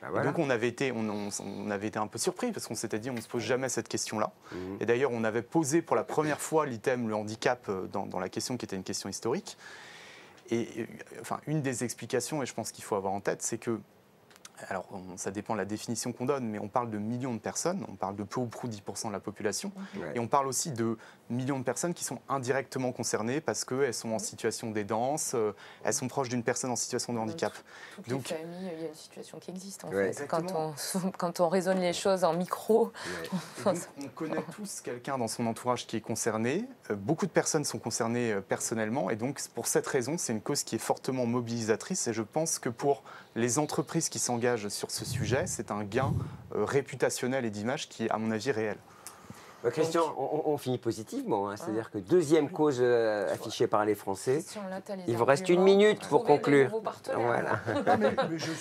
Ben voilà. Et donc on avait été un peu surpris parce qu'on s'était dit on ne se pose jamais cette question-là. Et d'ailleurs on avait posé pour la première fois l'item le handicap dans la question qui était une question historique. Et enfin une des explications, et je pense qu'il faut avoir en tête, c'est que Alors, ça dépend de la définition qu'on donne, mais on parle de millions de personnes, on parle de peu ou prou 10% de la population, et on parle aussi de millions de personnes qui sont indirectement concernées parce qu'elles sont en situation d'aidance, elles sont proches d'une personne en situation de handicap. Toutes les familles, il y a une situation qui existe en fait. Quand on raisonne les choses en micro. Donc, on connaît tous quelqu'un dans son entourage qui est concerné, beaucoup de personnes sont concernées personnellement, et donc pour cette raison, c'est une cause qui est fortement mobilisatrice, et je pense que pour les entreprises qui s'engagent sur ce sujet, c'est un gain réputationnel et d'image qui est, à mon avis, réel. Christian, on finit positivement, hein, c'est-à-dire que deuxième cause affichée par les Français. Il vous reste 1 minute pour conclure. Voilà. Non, mais je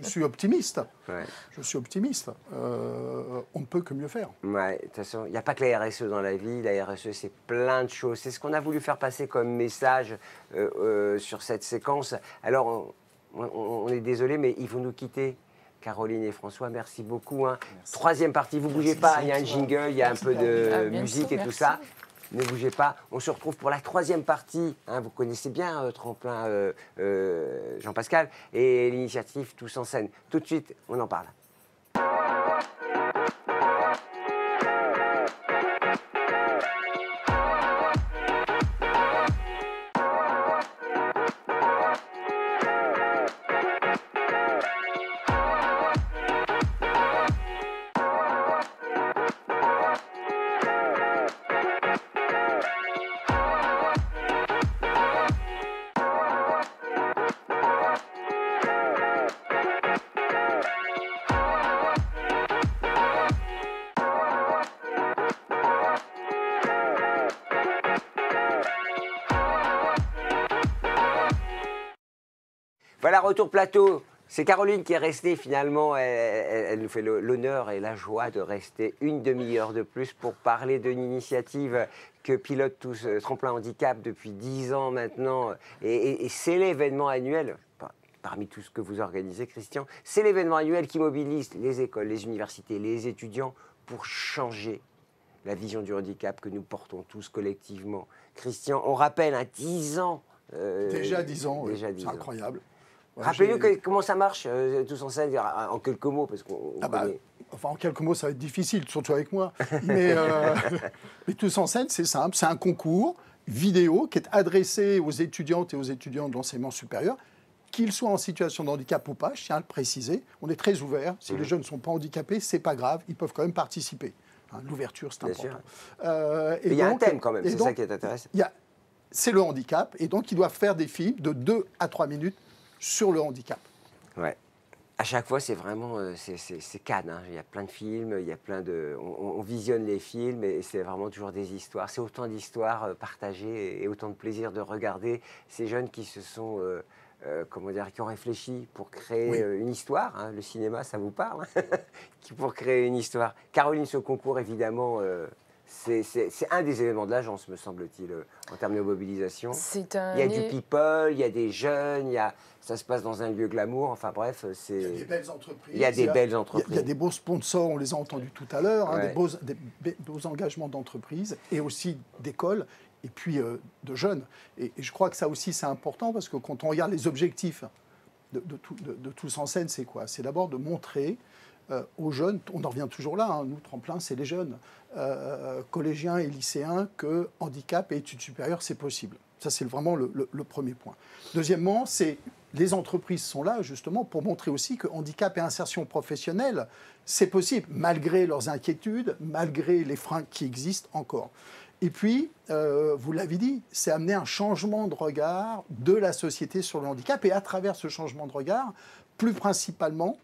suis optimiste. Ouais. Je suis optimiste. On ne peut que mieux faire. Ouais, de toute façon, il n'y a pas que la RSE dans la vie. La RSE, c'est plein de choses. C'est ce qu'on a voulu faire passer comme message sur cette séquence. Alors, on est désolé, mais il faut nous quitter. Caroline et François, merci beaucoup. Hein. Troisième partie, vous ne bougez pas, il y a un jingle, il y a un peu de musique et tout ça. Ne bougez pas. On se retrouve pour la troisième partie. Hein, vous connaissez bien Tremplin Jean-Pascal et l'initiative Tous en scène. Tout de suite, on en parle. Voilà, retour plateau. C'est Caroline qui est restée finalement. Elle nous fait l'honneur et la joie de rester une demi-heure de plus pour parler d'une initiative que pilote tous Tremplin Handicap depuis 10 ans maintenant. Et c'est l'événement annuel, parmi tout ce que vous organisez, Christian, c'est l'événement annuel qui mobilise les écoles, les universités, les étudiants pour changer la vision du handicap que nous portons tous collectivement. Christian, on rappelle, 10 ans. Déjà 10 ans, oui. C'est incroyable. Ouais, rappelez-nous comment ça marche, Tous en scène, en quelques mots, parce qu'on en quelques mots, ça va être difficile, surtout avec moi. Mais Tous en scène, c'est simple. C'est un concours vidéo qui est adressé aux étudiantes et aux étudiants de l'enseignement supérieur, qu'ils soient en situation de handicap ou pas, je tiens à le préciser. On est très ouvert. Si les jeunes ne sont pas handicapés, c'est pas grave, ils peuvent quand même participer. Hein, l'ouverture, c'est important. Il y a un thème quand même, c'est ça qui est intéressant. C'est le handicap, et donc ils doivent faire des films de 2 à 3 minutes sur le handicap. Ouais. À chaque fois, c'est vraiment c'est Cannes. Hein. Il y a plein de films, il y a plein de. On visionne les films et c'est vraiment toujours des histoires. C'est autant d'histoires partagées et autant de plaisir de regarder ces jeunes qui se sont. Comment dire, qui ont réfléchi pour créer une histoire. Hein. Le cinéma, ça vous parle pour créer une histoire. Caroline, ce concours, évidemment. C'est un des événements de l'agence, me semble-t-il, en termes de mobilisation. Il y a du people, il y a des jeunes, ça se passe dans un lieu glamour, enfin bref, il y a des belles entreprises. Il y a des belles entreprises. Il y a des beaux sponsors, on les a entendus tout à l'heure, hein, des beaux engagements d'entreprises et aussi d'écoles et puis de jeunes. Et je crois que ça aussi, c'est important parce que quand on regarde les objectifs de Tous en scène, c'est quoi? C'est d'abord de montrer aux jeunes, on en revient toujours là, hein, nous, Tremplin, c'est les jeunes, collégiens et lycéens, que handicap et études supérieures, c'est possible. Ça, c'est vraiment le premier point. Deuxièmement, les entreprises sont là, justement, pour montrer aussi que handicap et insertion professionnelle, c'est possible, malgré leurs inquiétudes, malgré les freins qui existent encore. Et puis, vous l'avez dit, c'est amener un changement de regard de la société sur le handicap, et à travers ce changement de regard, plus principalement,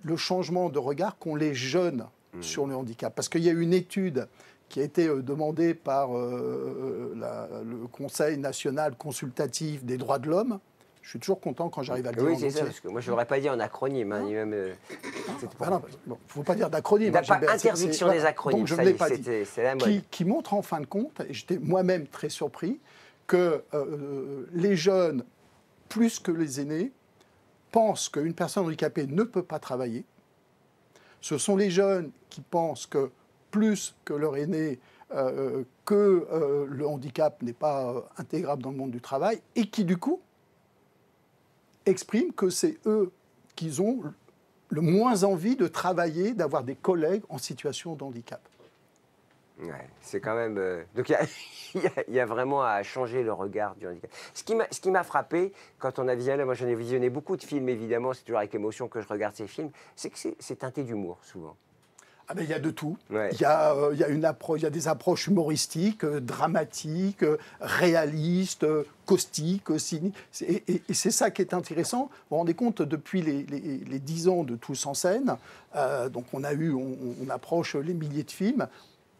le changement de regard qu'ont les jeunes sur le handicap. Parce qu'il y a une étude qui a été demandée par le Conseil national consultatif des droits de l'homme. Je suis toujours content quand j'arrive à le dire. Oui, c'est ça, parce que moi je ne l'aurais pas dit en acronyme. Il ne faut pas dire d'acronyme. Il n'y a pas interdiction des acronymes, donc je ne l'ai pas dit. C'est la mode. Qui montre en fin de compte, et j'étais moi-même très surpris, que les jeunes, plus que les aînés, pensent qu'une personne handicapée ne peut pas travailler. Ce sont les jeunes qui pensent que plus que leur aîné, le handicap n'est pas intégrable dans le monde du travail et qui, du coup, expriment que c'est eux qu'ils ont le moins envie de travailler, d'avoir des collègues en situation de handicap. Ouais, c'est quand même... Donc il y a vraiment à changer le regard du handicap. Ce qui m'a frappé quand on a visionné, moi j'en ai visionné beaucoup de films évidemment, c'est toujours avec émotion que je regarde ces films, c'est que c'est teinté d'humour souvent. Ah ben, il y a de tout. Ouais. Il y a des approches humoristiques, dramatiques, réalistes, caustiques, cyniques. Et c'est ça qui est intéressant. Vous vous rendez compte, depuis les 10 ans de Tous en scène, donc on approche les milliers de films,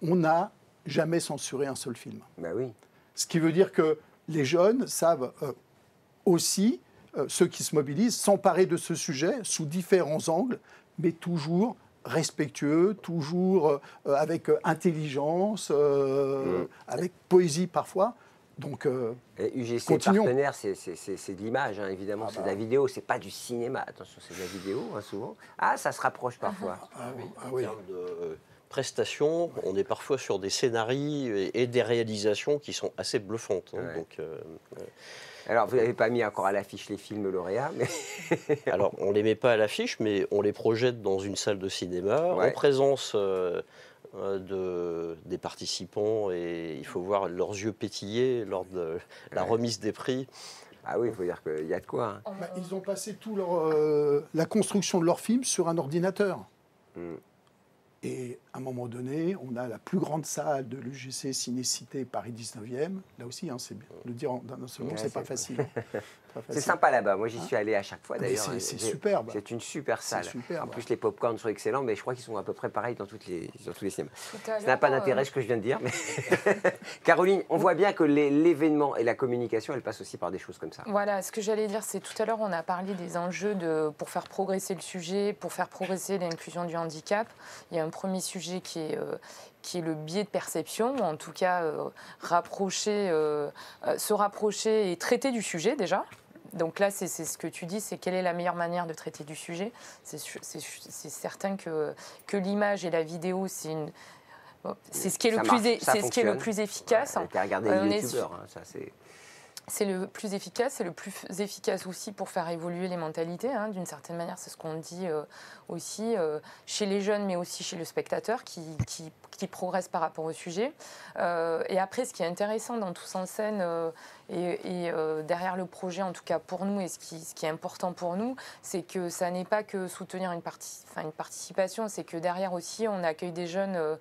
on n'a jamais censuré un seul film. Ben oui. Ce qui veut dire que les jeunes savent aussi, ceux qui se mobilisent, s'emparer de ce sujet sous différents angles, mais toujours respectueux, toujours avec intelligence, avec poésie parfois. Donc, et UGC continuons. Partenaire, c'est de l'image, hein, évidemment, c'est de la vidéo, c'est pas du cinéma. Attention, c'est de la vidéo, hein, souvent. Ah, ça se rapproche parfois. En termes de prestations, on est parfois sur des scénarios et des réalisations qui sont assez bluffantes. Hein, Ouais. donc, Alors, vous n'avez pas mis encore à l'affiche les films lauréats, mais... Alors, on ne les met pas à l'affiche, mais on les projette dans une salle de cinéma, Ouais. en présence des participants, et il faut voir leurs yeux pétiller lors de la remise des prix. Ah oui, il faut dire qu'il y a de quoi. Hein. bah, ils ont passé tout la construction de leur film sur un ordinateur. Et à un moment donné, on a la plus grande salle de l'UGC Cinécité Paris 19e. Là aussi, hein, c'est bien. Le dire d'un seul mot, Ouais, c'est pas facile. C'est sympa là-bas. Moi, j'y suis allé à chaque fois Ah, mais d'ailleurs. c'est superbe. C'est une super salle. superbe. En plus, les pop-corns sont excellents, mais je crois qu'ils sont à peu près pareils dans tous les cinémas. à Ça n'a pas l'heure, d'intérêt ce que je viens de dire. Mais Caroline, on voit bien que l'événement et la communication, elles passent aussi par des choses comme ça. Voilà, ce que j'allais dire, c'est tout à l'heure, on a parlé des enjeux pour faire progresser le sujet, pour faire progresser l'inclusion du handicap. Il y a un premier sujet qui est le biais de perception, ou en tout cas se rapprocher et traiter du sujet déjà. Donc là, c'est ce que tu dis, c'est quelle est la meilleure manière de traiter du sujet. C'est certain que l'image et la vidéo, c'est ce qui est le plus efficace. Ouais, regardez les youtubeurs, hein, ça c'est... C'est le plus efficace aussi pour faire évoluer les mentalités, hein, d'une certaine manière, c'est ce qu'on dit aussi chez les jeunes, mais aussi chez le spectateur qui progresse par rapport au sujet. Et après, ce qui est intéressant dans Tous en scène et derrière le projet, en tout cas pour nous, et ce qui est important pour nous, c'est que ça n'est pas que soutenir une participation, c'est que derrière aussi, on accueille des jeunes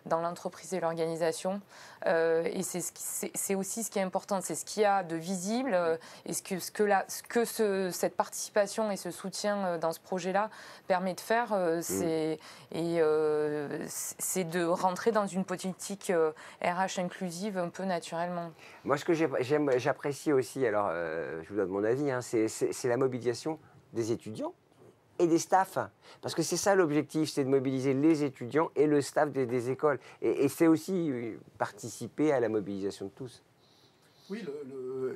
dans l'entreprise et l'organisation. Et c'est aussi ce qui est important, c'est ce qu'il y a de visible et cette participation et ce soutien dans ce projet-là permet de faire, c'est de rentrer dans une politique RH inclusive un peu naturellement. Moi, ce que j'apprécie aussi, alors je vous donne mon avis, hein, c'est la mobilisation des étudiants et des staffs. Parce que c'est ça l'objectif, c'est de mobiliser les étudiants et le staff des écoles. Et c'est aussi participer à la mobilisation de tous. Oui,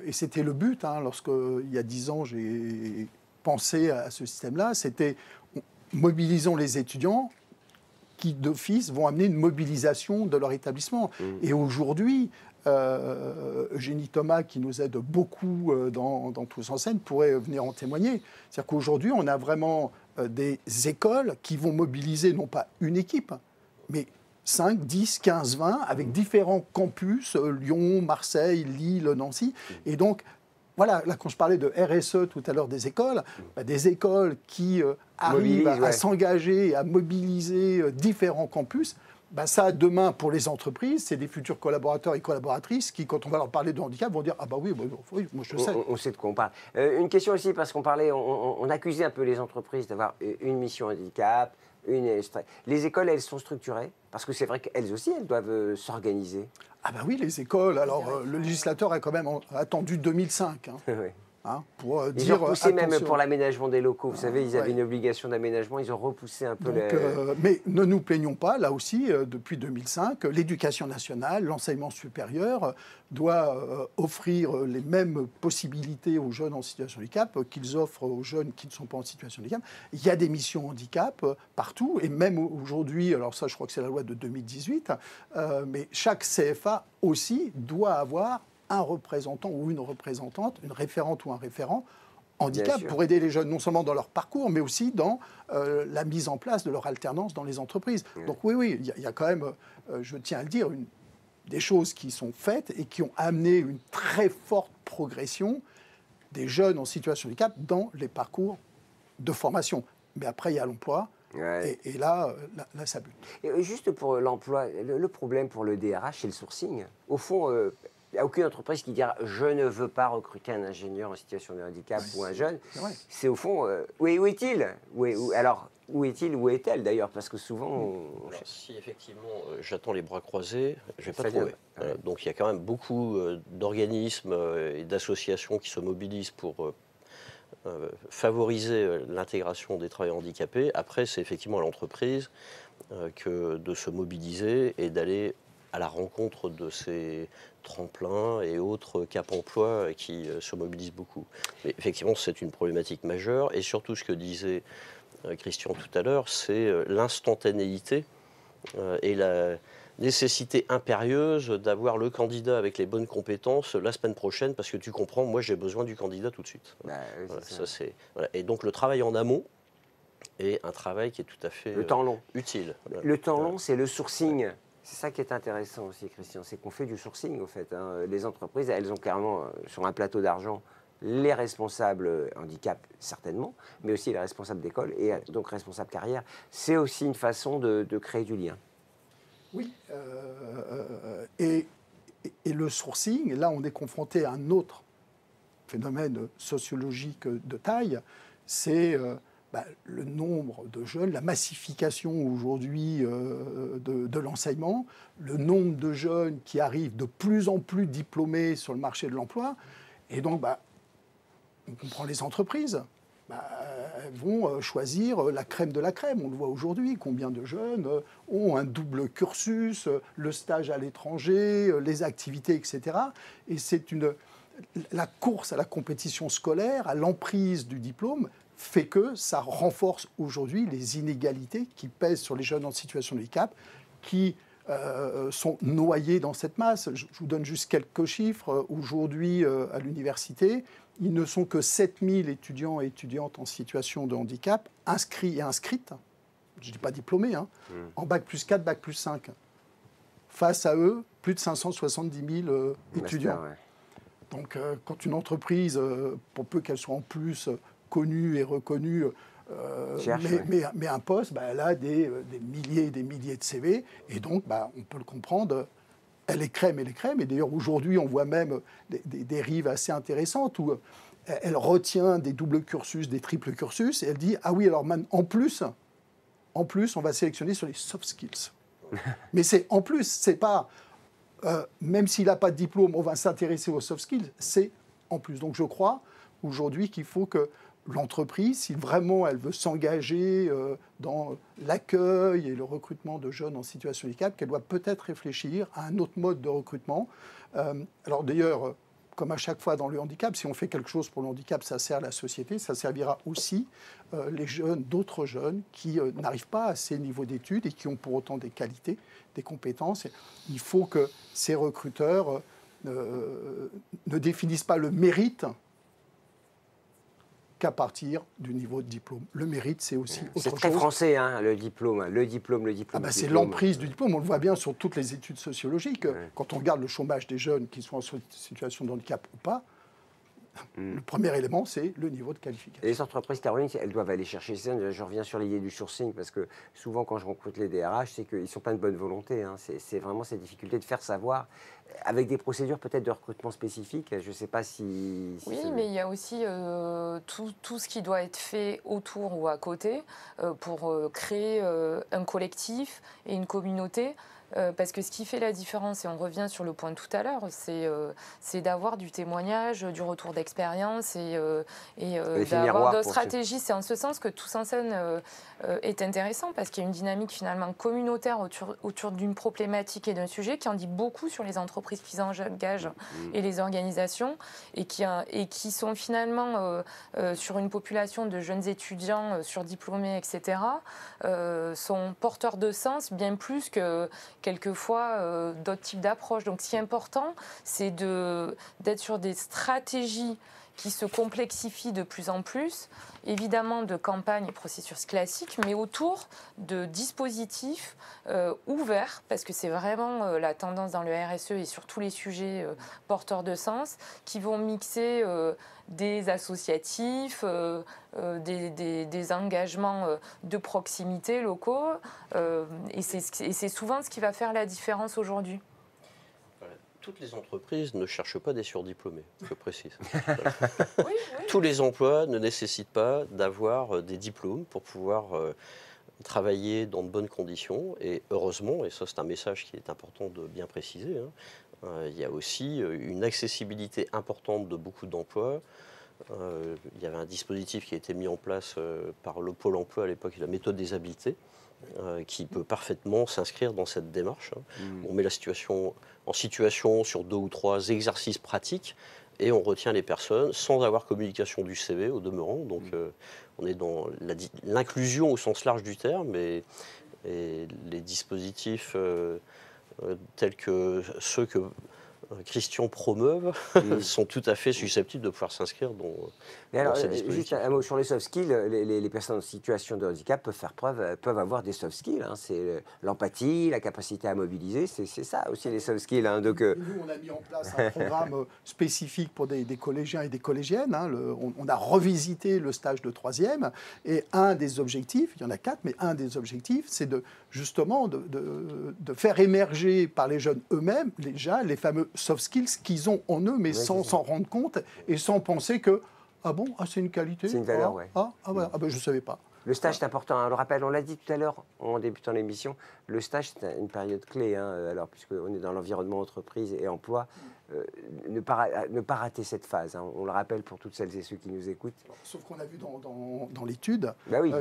et c'était le but, hein, lorsqu'il y a 10 ans, j'ai pensé à ce système-là, c'était mobilisons les étudiants qui, d'office, vont amener une mobilisation de leur établissement. Et aujourd'hui, Eugénie Thomas, qui nous aide beaucoup dans Tous en scène, pourrait venir en témoigner. C'est-à-dire qu'aujourd'hui, on a vraiment des écoles qui vont mobiliser non pas une équipe, mais 5, 10, 15, 20, avec différents campus, Lyon, Marseille, Lille, Nancy. Et donc, voilà, là, quand je parlais de RSE tout à l'heure des écoles qui arrivent à s'engager, à mobiliser différents campus, ça, demain, pour les entreprises, c'est des futurs collaborateurs et collaboratrices qui, quand on va leur parler de handicap, vont dire « Ah bah oui, moi je sais ». On sait de quoi on parle. Une question aussi, parce qu'on parlait, on accusait un peu les entreprises d'avoir une mission handicap, les écoles, elles sont structurées, parce que c'est vrai qu'elles aussi, elles doivent s'organiser. Ah bah oui, les écoles. Alors, le législateur a quand même attendu 2005. Hein. Oui. Hein, pour ils ont repoussé même attention. pour l'aménagement des locaux. Vous savez, ils avaient une obligation d'aménagement, ils ont repoussé un peu mais ne nous plaignons pas, là aussi, depuis 2005, l'éducation nationale, l'enseignement supérieur doit offrir les mêmes possibilités aux jeunes en situation de handicap qu'ils offrent aux jeunes qui ne sont pas en situation de handicap. Il y a des missions handicap partout, et même aujourd'hui, alors ça je crois que c'est la loi de 2018, mais chaque CFA aussi doit avoir un représentant ou une représentante, une référente ou un référent handicap pour aider les jeunes non seulement dans leur parcours, mais aussi dans la mise en place de leur alternance dans les entreprises. Donc oui, il y a quand même, je tiens à le dire, des choses qui sont faites et qui ont amené une très forte progression des jeunes en situation de handicap dans les parcours de formation. Mais après, il y a l'emploi. Et là, ça bute. Et juste pour l'emploi, le problème pour le DRH, c'est le sourcing. Au fond, il n'y a aucune entreprise qui dira « je ne veux pas recruter un ingénieur en situation de handicap ou un jeune ». C'est au fond, où est-il? Alors, où est-il, où est-elle d'ailleurs? Parce que souvent... Alors, si effectivement j'attends les bras croisés, je ne vais pas trouver. Donc il y a quand même beaucoup d'organismes et d'associations qui se mobilisent pour favoriser l'intégration des travailleurs handicapés. Après, c'est effectivement à l'entreprise de se mobiliser et d'aller à la rencontre de ces tremplins et autres Cap Emploi qui se mobilisent beaucoup. Mais effectivement, c'est une problématique majeure. Et surtout, ce que disait Christian tout à l'heure, c'est l'instantanéité et la nécessité impérieuse d'avoir le candidat avec les bonnes compétences la semaine prochaine, parce que tu comprends, moi j'ai besoin du candidat tout de suite. Et donc le travail en amont est un travail qui est tout à fait utile. Le temps long, c'est le sourcing. C'est ça qui est intéressant aussi, Christian, c'est qu'on fait du sourcing, au fait. Les entreprises, elles ont carrément sur un plateau d'argent les responsables handicap, certainement, mais aussi les responsables d'école et donc responsables carrière. C'est aussi une façon de créer du lien. Oui, et le sourcing, là on est confronté à un autre phénomène sociologique de taille, c'est le nombre de jeunes, la massification aujourd'hui de l'enseignement, le nombre de jeunes qui arrivent de plus en plus diplômés sur le marché de l'emploi, et donc on comprend les entreprises. Elles vont choisir la crème de la crème. On le voit aujourd'hui, combien de jeunes ont un double cursus, le stage à l'étranger, les activités, etc. Et c'est la course à la compétition scolaire, à l'emprise du diplôme, fait que ça renforce aujourd'hui les inégalités qui pèsent sur les jeunes en situation de handicap, qui sont noyés dans cette masse. Je vous donne juste quelques chiffres. Aujourd'hui, à l'université, ils ne sont que 7000 étudiants et étudiantes en situation de handicap, inscrits et inscrites, je ne dis pas diplômés, en Bac plus 4, Bac plus 5. Face à eux, plus de 570 000 étudiants. Donc quand une entreprise, pour peu qu'elle soit en plus connue et reconnue, mais un poste, elle a des milliers et des milliers de CV, et donc on peut le comprendre, elle est crème, et d'ailleurs aujourd'hui on voit même des dérives assez intéressantes où elle retient des doubles cursus, des triples cursus, et elle dit « Ah oui, alors en plus, on va sélectionner sur les soft skills. » Mais c'est en plus, c'est pas, même s'il n'a pas de diplôme, on va s'intéresser aux soft skills, c'est en plus. Donc je crois aujourd'hui qu'il faut que l'entreprise, si vraiment elle veut s'engager dans l'accueil et le recrutement de jeunes en situation de handicap, qu'elle doit peut-être réfléchir à un autre mode de recrutement. Alors d'ailleurs, comme à chaque fois dans le handicap, si on fait quelque chose pour le handicap, ça sert la société, ça servira aussi les jeunes, d'autres jeunes qui n'arrivent pas à ces niveaux d'études et qui ont pour autant des qualités, des compétences. Il faut que ces recruteurs ne définissent pas le mérite qu'à partir du niveau de diplôme. Le mérite, c'est aussi autre chose. C'est très français, le diplôme. Le diplôme. C'est l'emprise du diplôme. On le voit bien sur toutes les études sociologiques. Quand on regarde le chômage des jeunes qui sont en situation de handicap ou pas, le premier élément, c'est le niveau de qualification. Et les entreprises, Caroline, elles doivent aller chercher ça. Je reviens sur l'idée du sourcing, parce que souvent, quand je rencontre les DRH, c'est qu'ils ne sont pas de bonne volonté. C'est vraiment cette difficulté de faire savoir, avec des procédures peut-être de recrutement spécifiques. Je ne sais pas si oui, mais il y a aussi tout ce qui doit être fait autour ou à côté pour créer un collectif et une communauté. Parce que ce qui fait la différence, et on revient sur le point de tout à l'heure, c'est d'avoir du témoignage, du retour d'expérience et d'avoir de stratégies. C'est en ce sens que Tous en scène est intéressant, parce qu'il y a une dynamique finalement communautaire autour d'une problématique et d'un sujet qui en dit beaucoup sur les entreprises qui s'engagent et les organisations, et qui sont finalement sur une population de jeunes étudiants surdiplômés, etc., sont porteurs de sens bien plus que quelquefois d'autres types d'approches. Donc ce qui est important, c'est d'être sur des stratégies qui se complexifie de plus en plus, évidemment de campagnes et processus classiques, mais autour de dispositifs ouverts, parce que c'est vraiment la tendance dans le RSE et sur tous les sujets porteurs de sens, qui vont mixer des associatifs, des engagements de proximité locaux, et c'est souvent ce qui va faire la différence aujourd'hui. Toutes les entreprises ne cherchent pas des surdiplômés, je précise. Tous les emplois ne nécessitent pas d'avoir des diplômes pour pouvoir travailler dans de bonnes conditions. Et heureusement, et ça c'est un message qui est important de bien préciser, il y a aussi une accessibilité importante de beaucoup d'emplois. Il y avait un dispositif qui a été mis en place par le Pôle emploi à l'époque, la méthode des habilités, qui peut parfaitement s'inscrire dans cette démarche. On met la situation en situation sur 2 ou 3 exercices pratiques et on retient les personnes sans avoir communication du CV au demeurant. Donc on est dans l'inclusion au sens large du terme et les dispositifs tels que ceux que Christian promeuve sont tout à fait susceptibles de pouvoir s'inscrire dans ces dispositifs. Juste un mot sur les soft skills. Les personnes en situation de handicap peuvent avoir des soft skills. C'est l'empathie, la capacité à mobiliser. C'est ça aussi les soft skills. Donc, nous, on a mis en place un programme spécifique pour des collégiens et des collégiennes. On a revisité le stage de 3e. Et un des objectifs, il y en a 4, mais un des objectifs, c'est justement de faire émerger par les jeunes eux-mêmes déjà les fameux soft skills qu'ils ont en eux, mais sans s'en rendre compte et sans penser que ah bon, c'est une qualité. C'est une valeur, oui. Je ne savais pas. Le stage, c'est important. On le rappelle, on l'a dit tout à l'heure en débutant l'émission, le stage, c'est une période clé. Alors, puisqu'on est dans l'environnement entreprise et emploi, ne pas rater cette phase. On le rappelle pour toutes celles et ceux qui nous écoutent. Sauf qu'on a vu dans l'étude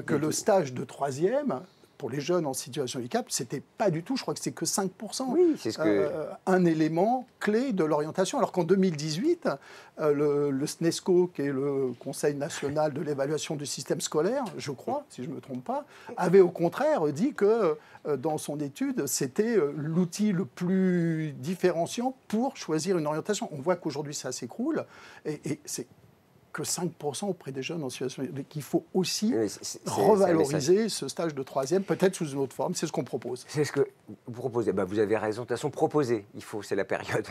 que le stage de 3e, pour les jeunes en situation de handicap, c'était pas du tout, je crois que c'est que 5%. Oui, c'est ce que... un élément clé de l'orientation. Alors qu'en 2018, le SNESCO, qui est le Conseil national de l'évaluation du système scolaire, je crois, si je ne me trompe pas, avait au contraire dit que dans son étude, c'était l'outil le plus différenciant pour choisir une orientation. On voit qu'aujourd'hui, ça s'écroule et c'est que 5% auprès des jeunes en situation qu'il faut aussi revaloriser ce stage de 3e, peut-être sous une autre forme. C'est ce qu'on propose. C'est ce que vous proposez. Vous avez raison. De toute façon, proposer, il faut, c'est la période.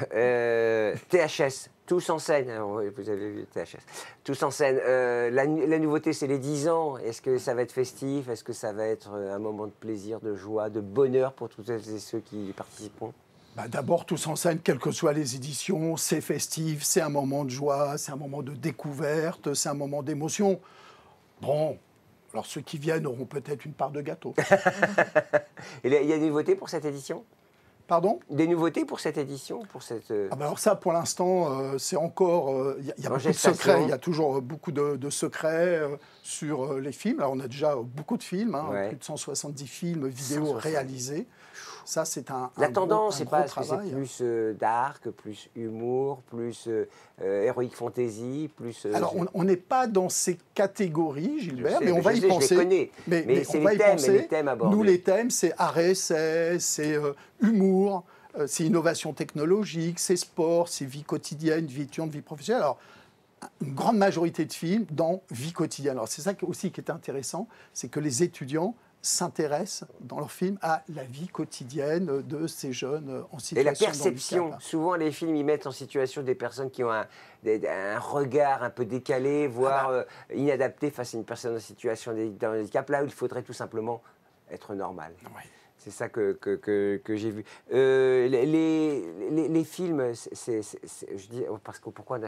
THS, tous en scène. Vous avez vu THS. Tous en scène. La nouveauté, c'est les 10 ans. Est-ce que ça va être festif? Est-ce que ça va être un moment de plaisir, de joie, de bonheur pour toutes celles et ceux qui y participeront? D'abord, tous en scène, quelles que soient les éditions, c'est festif, c'est un moment de joie, c'est un moment de découverte, c'est un moment d'émotion. Bon, alors ceux qui viennent auront peut-être une part de gâteau. Il y a des nouveautés pour cette édition? Pardon? Des nouveautés pour cette édition alors ça, pour l'instant, c'est encore... Il y a beaucoup de secrets, il y a toujours beaucoup de secrets sur les films. Alors on a déjà beaucoup de films, plus de 170 films vidéo réalisés. Ça, c'est la tendance, c'est pas travail. C'est plus dark, plus humour, plus heroic fantasy, plus... Alors, on n'est pas dans ces catégories, Gilbert, mais on va y penser. Je les connais, mais c'est les thèmes abordés. Nous, les thèmes, c'est art et essai, c'est humour, c'est innovation technologique, c'est sport, c'est vie quotidienne, vie étudiante, vie professionnelle. Alors, une grande majorité de films dans vie quotidienne. Alors, c'est ça aussi qui est intéressant, c'est que les étudiants s'intéressent dans leurs films à la vie quotidienne de ces jeunes en situation de handicap. Et la perception, souvent les films, ils mettent en situation des personnes qui ont un regard un peu décalé, voire inadapté face à une personne en situation de handicap, là où il faudrait tout simplement être normal. Ouais. C'est ça que j'ai vu. Les films, je dis, parce que pourquoi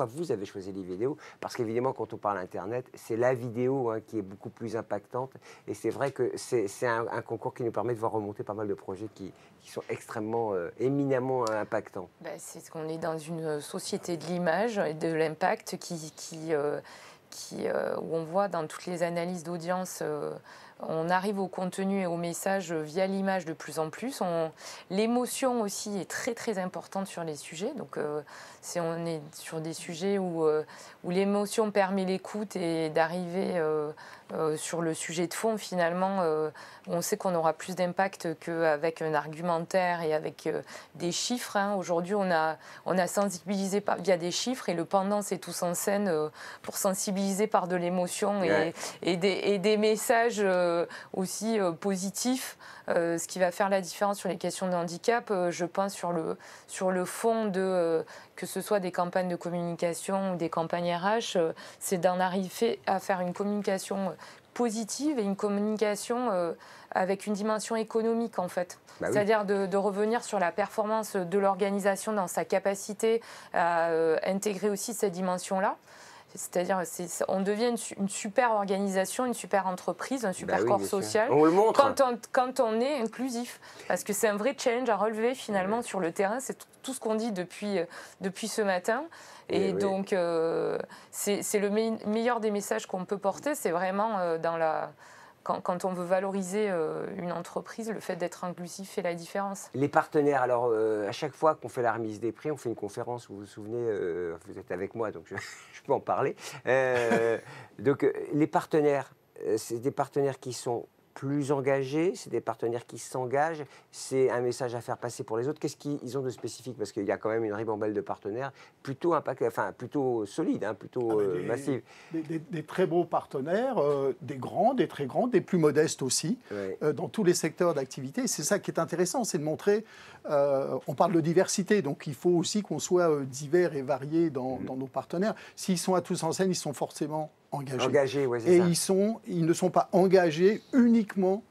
vous avez choisi les vidéos? Parce qu'évidemment, quand on parle Internet, c'est la vidéo qui est beaucoup plus impactante. Et c'est vrai que c'est un concours qui nous permet de voir remonter pas mal de projets qui sont extrêmement, éminemment impactants. C'est ce qu'on est dans une société de l'image et de l'impact où on voit dans toutes les analyses d'audience on arrive au contenu et au message via l'image de plus en plus. L'émotion aussi est très très importante sur les sujets. Donc on est sur des sujets où l'émotion permet l'écoute et d'arriver sur le sujet de fond. Finalement, on sait qu'on aura plus d'impact qu'avec un argumentaire et avec des chiffres. Aujourd'hui, on a sensibilisé via des chiffres et le pendant, c'est Tous en scène pour sensibiliser par de l'émotion et des messages aussi positifs, ce qui va faire la différence sur les questions de handicap, je pense, sur le fond que ce soit des campagnes de communication ou des campagnes RH, c'est d'en arriver à faire une communication positive et une communication avec une dimension économique, en fait. Bah oui. C'est-à-dire de revenir sur la performance de l'organisation dans sa capacité à intégrer aussi cette dimension-là. C'est-à-dire on devient une super organisation, une super entreprise, un super corps social on le montre. Quand on est inclusif. Parce que c'est un vrai challenge à relever finalement sur le terrain. C'est tout ce qu'on dit depuis ce matin. Et donc c'est le meilleur des messages qu'on peut porter. C'est vraiment quand on veut valoriser une entreprise, le fait d'être inclusif fait la différence. Les partenaires, alors à chaque fois qu'on fait la remise des prix, on fait une conférence, vous vous souvenez, vous êtes avec moi, donc je peux en parler. Donc les partenaires, c'est des partenaires qui sont plus engagés, c'est des partenaires qui s'engagent, c'est un message à faire passer pour les autres. Qu'est-ce qu'ils ont de spécifique? Parce qu'il y a quand même une ribambelle de partenaires plutôt plutôt solide, plutôt massive. Des très beaux partenaires, des grands, des très grands, des plus modestes aussi, dans tous les secteurs d'activité. C'est ça qui est intéressant, c'est de montrer, on parle de diversité, donc il faut aussi qu'on soit divers et variés dans nos partenaires. S'ils sont à Tous en scène, ils sont forcément engagés. Et ils ne sont pas engagés uniquement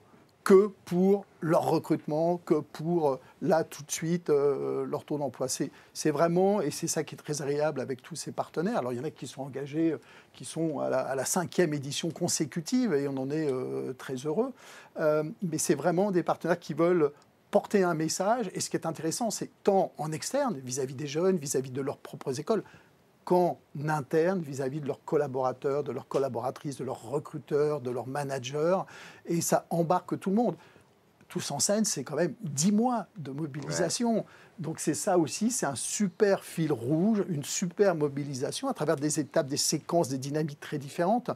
que pour leur recrutement, que pour, là, tout de suite, leur taux d'emploi. C'est vraiment, et c'est ça qui est très agréable avec tous ces partenaires. Alors, il y en a qui sont engagés, qui sont à la 5e édition consécutive, et on en est très heureux. Mais c'est vraiment des partenaires qui veulent porter un message. Et ce qui est intéressant, c'est tant en externe, vis-à-vis des jeunes, vis-à-vis de leurs propres écoles, qu'en interne, vis-à-vis de leurs collaborateurs, de leurs collaboratrices, de leurs recruteurs, de leurs managers. Et ça embarque tout le monde. Tous en scène, c'est quand même 10 mois de mobilisation. Donc c'est ça aussi, c'est un super fil rouge, une super mobilisation à travers des étapes, des séquences, des dynamiques très différentes.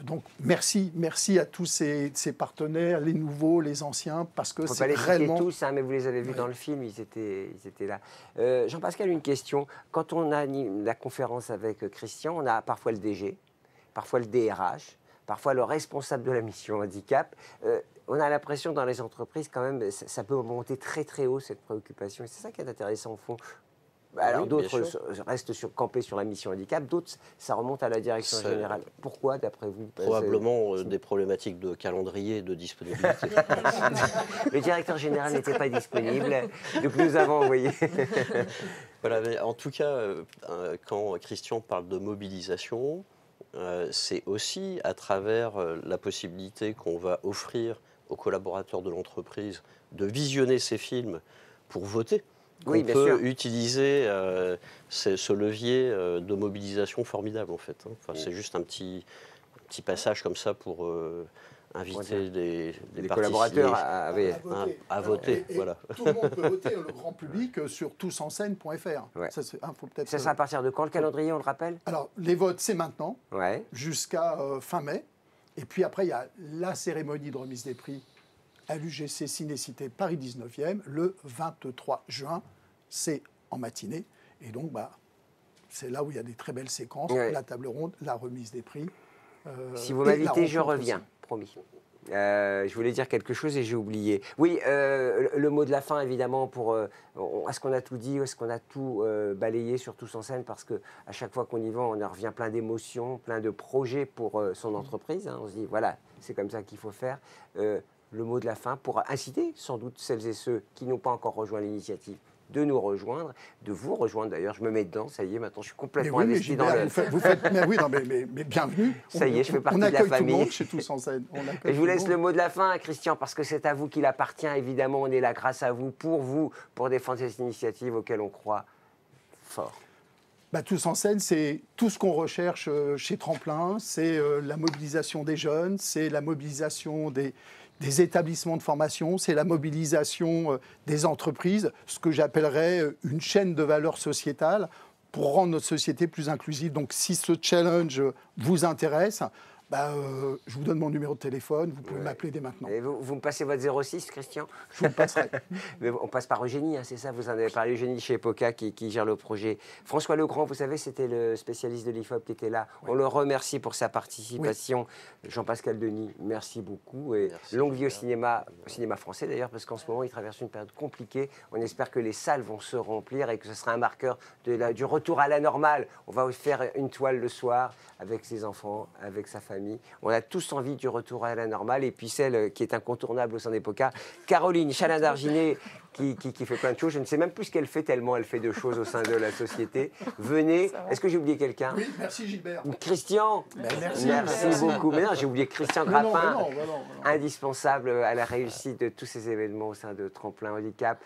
Donc merci à tous ces partenaires, les nouveaux, les anciens, parce que c'est réellement... Faut pas les citer tous, mais vous les avez vus dans le film, ils étaient là. Jean-Pascal, une question. Quand on a la conférence avec Christian, on a parfois le DG, parfois le DRH, parfois le responsable de la mission handicap. On a l'impression dans les entreprises, quand même, ça peut monter très très haut, cette préoccupation. Et c'est ça qui est intéressant au fond. Alors d'autres restent campés sur la mission handicap, d'autres, ça remonte à la direction générale. Pourquoi, d'après vous? Probablement des problématiques de calendrier et de disponibilité. Le directeur général n'était pas disponible, donc nous avons envoyé. Voilà, mais en tout cas, quand Christian parle de mobilisation, c'est aussi à travers la possibilité qu'on va offrir aux collaborateurs de l'entreprise de visionner ces films pour voter. On peut utiliser ce levier de mobilisation formidable, en fait. Enfin, c'est juste un petit passage comme ça pour inviter les collaborateurs à voter. Voilà. Tout le monde peut voter, le grand public, sur tousenseine.fr. Ça sera à partir de quand le calendrier, on le rappelle? Alors, les votes, c'est maintenant, jusqu'à fin mai. Et puis après, il y a la cérémonie de remise des prix à l'UGC Ciné-Cité Paris 19e, le 23 juin, c'est en matinée. Et donc, c'est là où il y a des très belles séquences, la table ronde, la remise des prix. Si vous m'invitez, je reviens, promis. Je voulais dire quelque chose et j'ai oublié. Oui, le mot de la fin, évidemment, est-ce qu'on a tout dit, est-ce qu'on a tout balayé sur Tous en scène? Parce qu'à chaque fois qu'on y va, on en revient plein d'émotions, plein de projets pour son entreprise. On se dit, voilà, c'est comme ça qu'il faut faire. Le mot de la fin pour inciter sans doute celles et ceux qui n'ont pas encore rejoint l'initiative de nous rejoindre, de vous rejoindre d'ailleurs. Je me mets dedans, ça y est, maintenant je suis complètement investi dans le... Mais bienvenue. Ça y est, je fais partie de la famille. On accueille tout le monde chez Tous en scène. Et je vous laisse le mot de la fin, Christian, parce que c'est à vous qu'il appartient. Évidemment, on est là grâce à vous, pour défendre cette initiative auquel on croit fort. Tous en scène, c'est tout ce qu'on recherche chez Tremplin, c'est la mobilisation des jeunes, c'est la mobilisation des établissements de formation, c'est la mobilisation des entreprises, ce que j'appellerais une chaîne de valeur sociétale pour rendre notre société plus inclusive. Donc si ce challenge vous intéresse, je vous donne mon numéro de téléphone, vous pouvez m'appeler dès maintenant. Et vous me passez votre 06, Christian? Je vous le passerai. Mais on passe par Eugénie, hein, c'est ça, vous en avez parlé, Eugénie chez EPOCA qui gère le projet. François Legrand, vous savez, c'était le spécialiste de l'IFOP qui était là. Oui. On le remercie pour sa participation. Oui. Jean-Pascal Denis, merci beaucoup. Et merci, longue vie au cinéma français d'ailleurs, parce qu'en ce moment, il traverse une période compliquée. On espère que les salles vont se remplir et que ce sera un marqueur du retour à la normale. On va faire une toile le soir avec ses enfants, avec sa famille. On a tous envie du retour à la normale. Et puis celle qui est incontournable au sein d'EPOCA, Caroline Chalin-Darginet, qui fait plein de choses. Je ne sais même plus ce qu'elle fait tellement elle fait de choses au sein de la société. Venez. Est-ce que j'ai oublié quelqu'un? Oui, merci Gilbert. Christian. Merci beaucoup. Mais non, j'ai oublié Christian Grappin, indispensable à la réussite de tous ces événements au sein de Tremplin Handicap.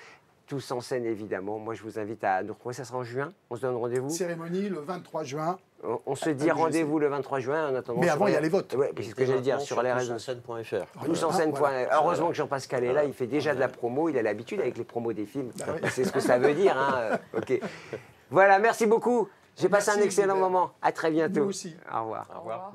Tous en scène, évidemment. Moi, je vous invite à nous retrouver. Ça sera en juin. On se donne rendez-vous. Cérémonie le 23 juin. On se dit rendez-vous le 23 juin. En attendant, mais avant, il y a les votes. Oui, c'est ce que j'allais dire sur les réseaux. Tousenseine.fr. Tousenseine.fr. Heureusement que Jean-Pascal est là. Il fait déjà de la promo. Il a l'habitude avec les promos des films. C'est ce que ça veut dire. Hein. OK. Voilà, merci beaucoup. J'ai passé un excellent moment. À très bientôt. Nous aussi. Au revoir. Au revoir.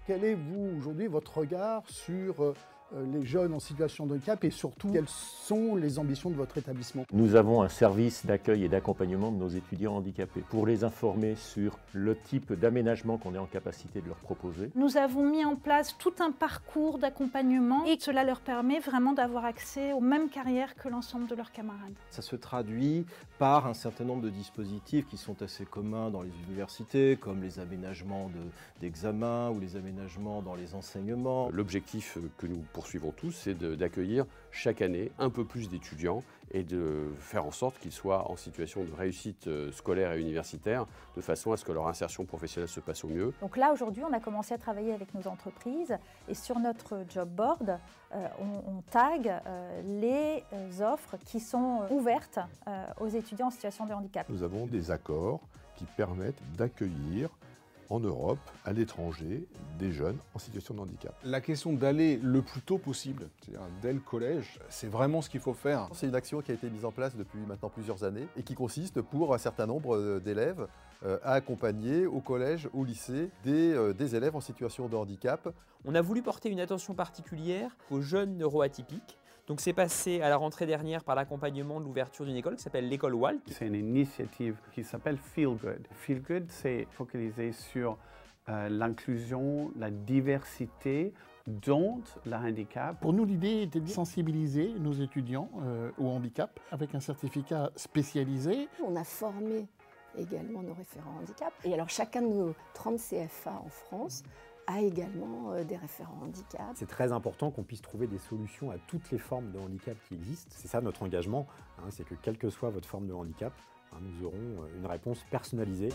Quel est, vous, aujourd'hui, votre regard sur les jeunes en situation de handicap et surtout, quelles sont les ambitions de votre établissement? Nous avons un service d'accueil et d'accompagnement de nos étudiants handicapés pour les informer sur le type d'aménagement qu'on est en capacité de leur proposer. Nous avons mis en place tout un parcours d'accompagnement et cela leur permet vraiment d'avoir accès aux mêmes carrières que l'ensemble de leurs camarades. Ça se traduit par un certain nombre de dispositifs qui sont assez communs dans les universités, comme les aménagements d'examens ou les aménagements dans les enseignements. L'objectif que nous poursuivons tous, c'est d'accueillir chaque année un peu plus d'étudiants et de faire en sorte qu'ils soient en situation de réussite scolaire et universitaire, de façon à ce que leur insertion professionnelle se passe au mieux. Donc là, aujourd'hui, on a commencé à travailler avec nos entreprises et sur notre job board, on tag les offres qui sont ouvertes aux étudiants en situation de handicap. Nous avons des accords qui permettent d'accueillir en Europe, à l'étranger, des jeunes en situation de handicap. La question d'aller le plus tôt possible, c'est-à-dire dès le collège, c'est vraiment ce qu'il faut faire. C'est une action qui a été mise en place depuis maintenant plusieurs années et qui consiste pour un certain nombre d'élèves à accompagner au collège, au lycée, des élèves en situation de handicap. On a voulu porter une attention particulière aux jeunes neuroatypiques. Donc c'est passé à la rentrée dernière par l'accompagnement de l'ouverture d'une école qui s'appelle l'école Walt. C'est une initiative qui s'appelle Feel Good. Feel Good, c'est focalisé sur l'inclusion, la diversité dont le handicap. Pour nous, l'idée était de sensibiliser nos étudiants au handicap avec un certificat spécialisé. On a formé également nos référents handicap. Et alors chacun de nos 30 CFA en France a également des référents handicap. C'est très important qu'on puisse trouver des solutions à toutes les formes de handicap qui existent. C'est ça notre engagement, c'est que quelle que soit votre forme de handicap, nous aurons une réponse personnalisée.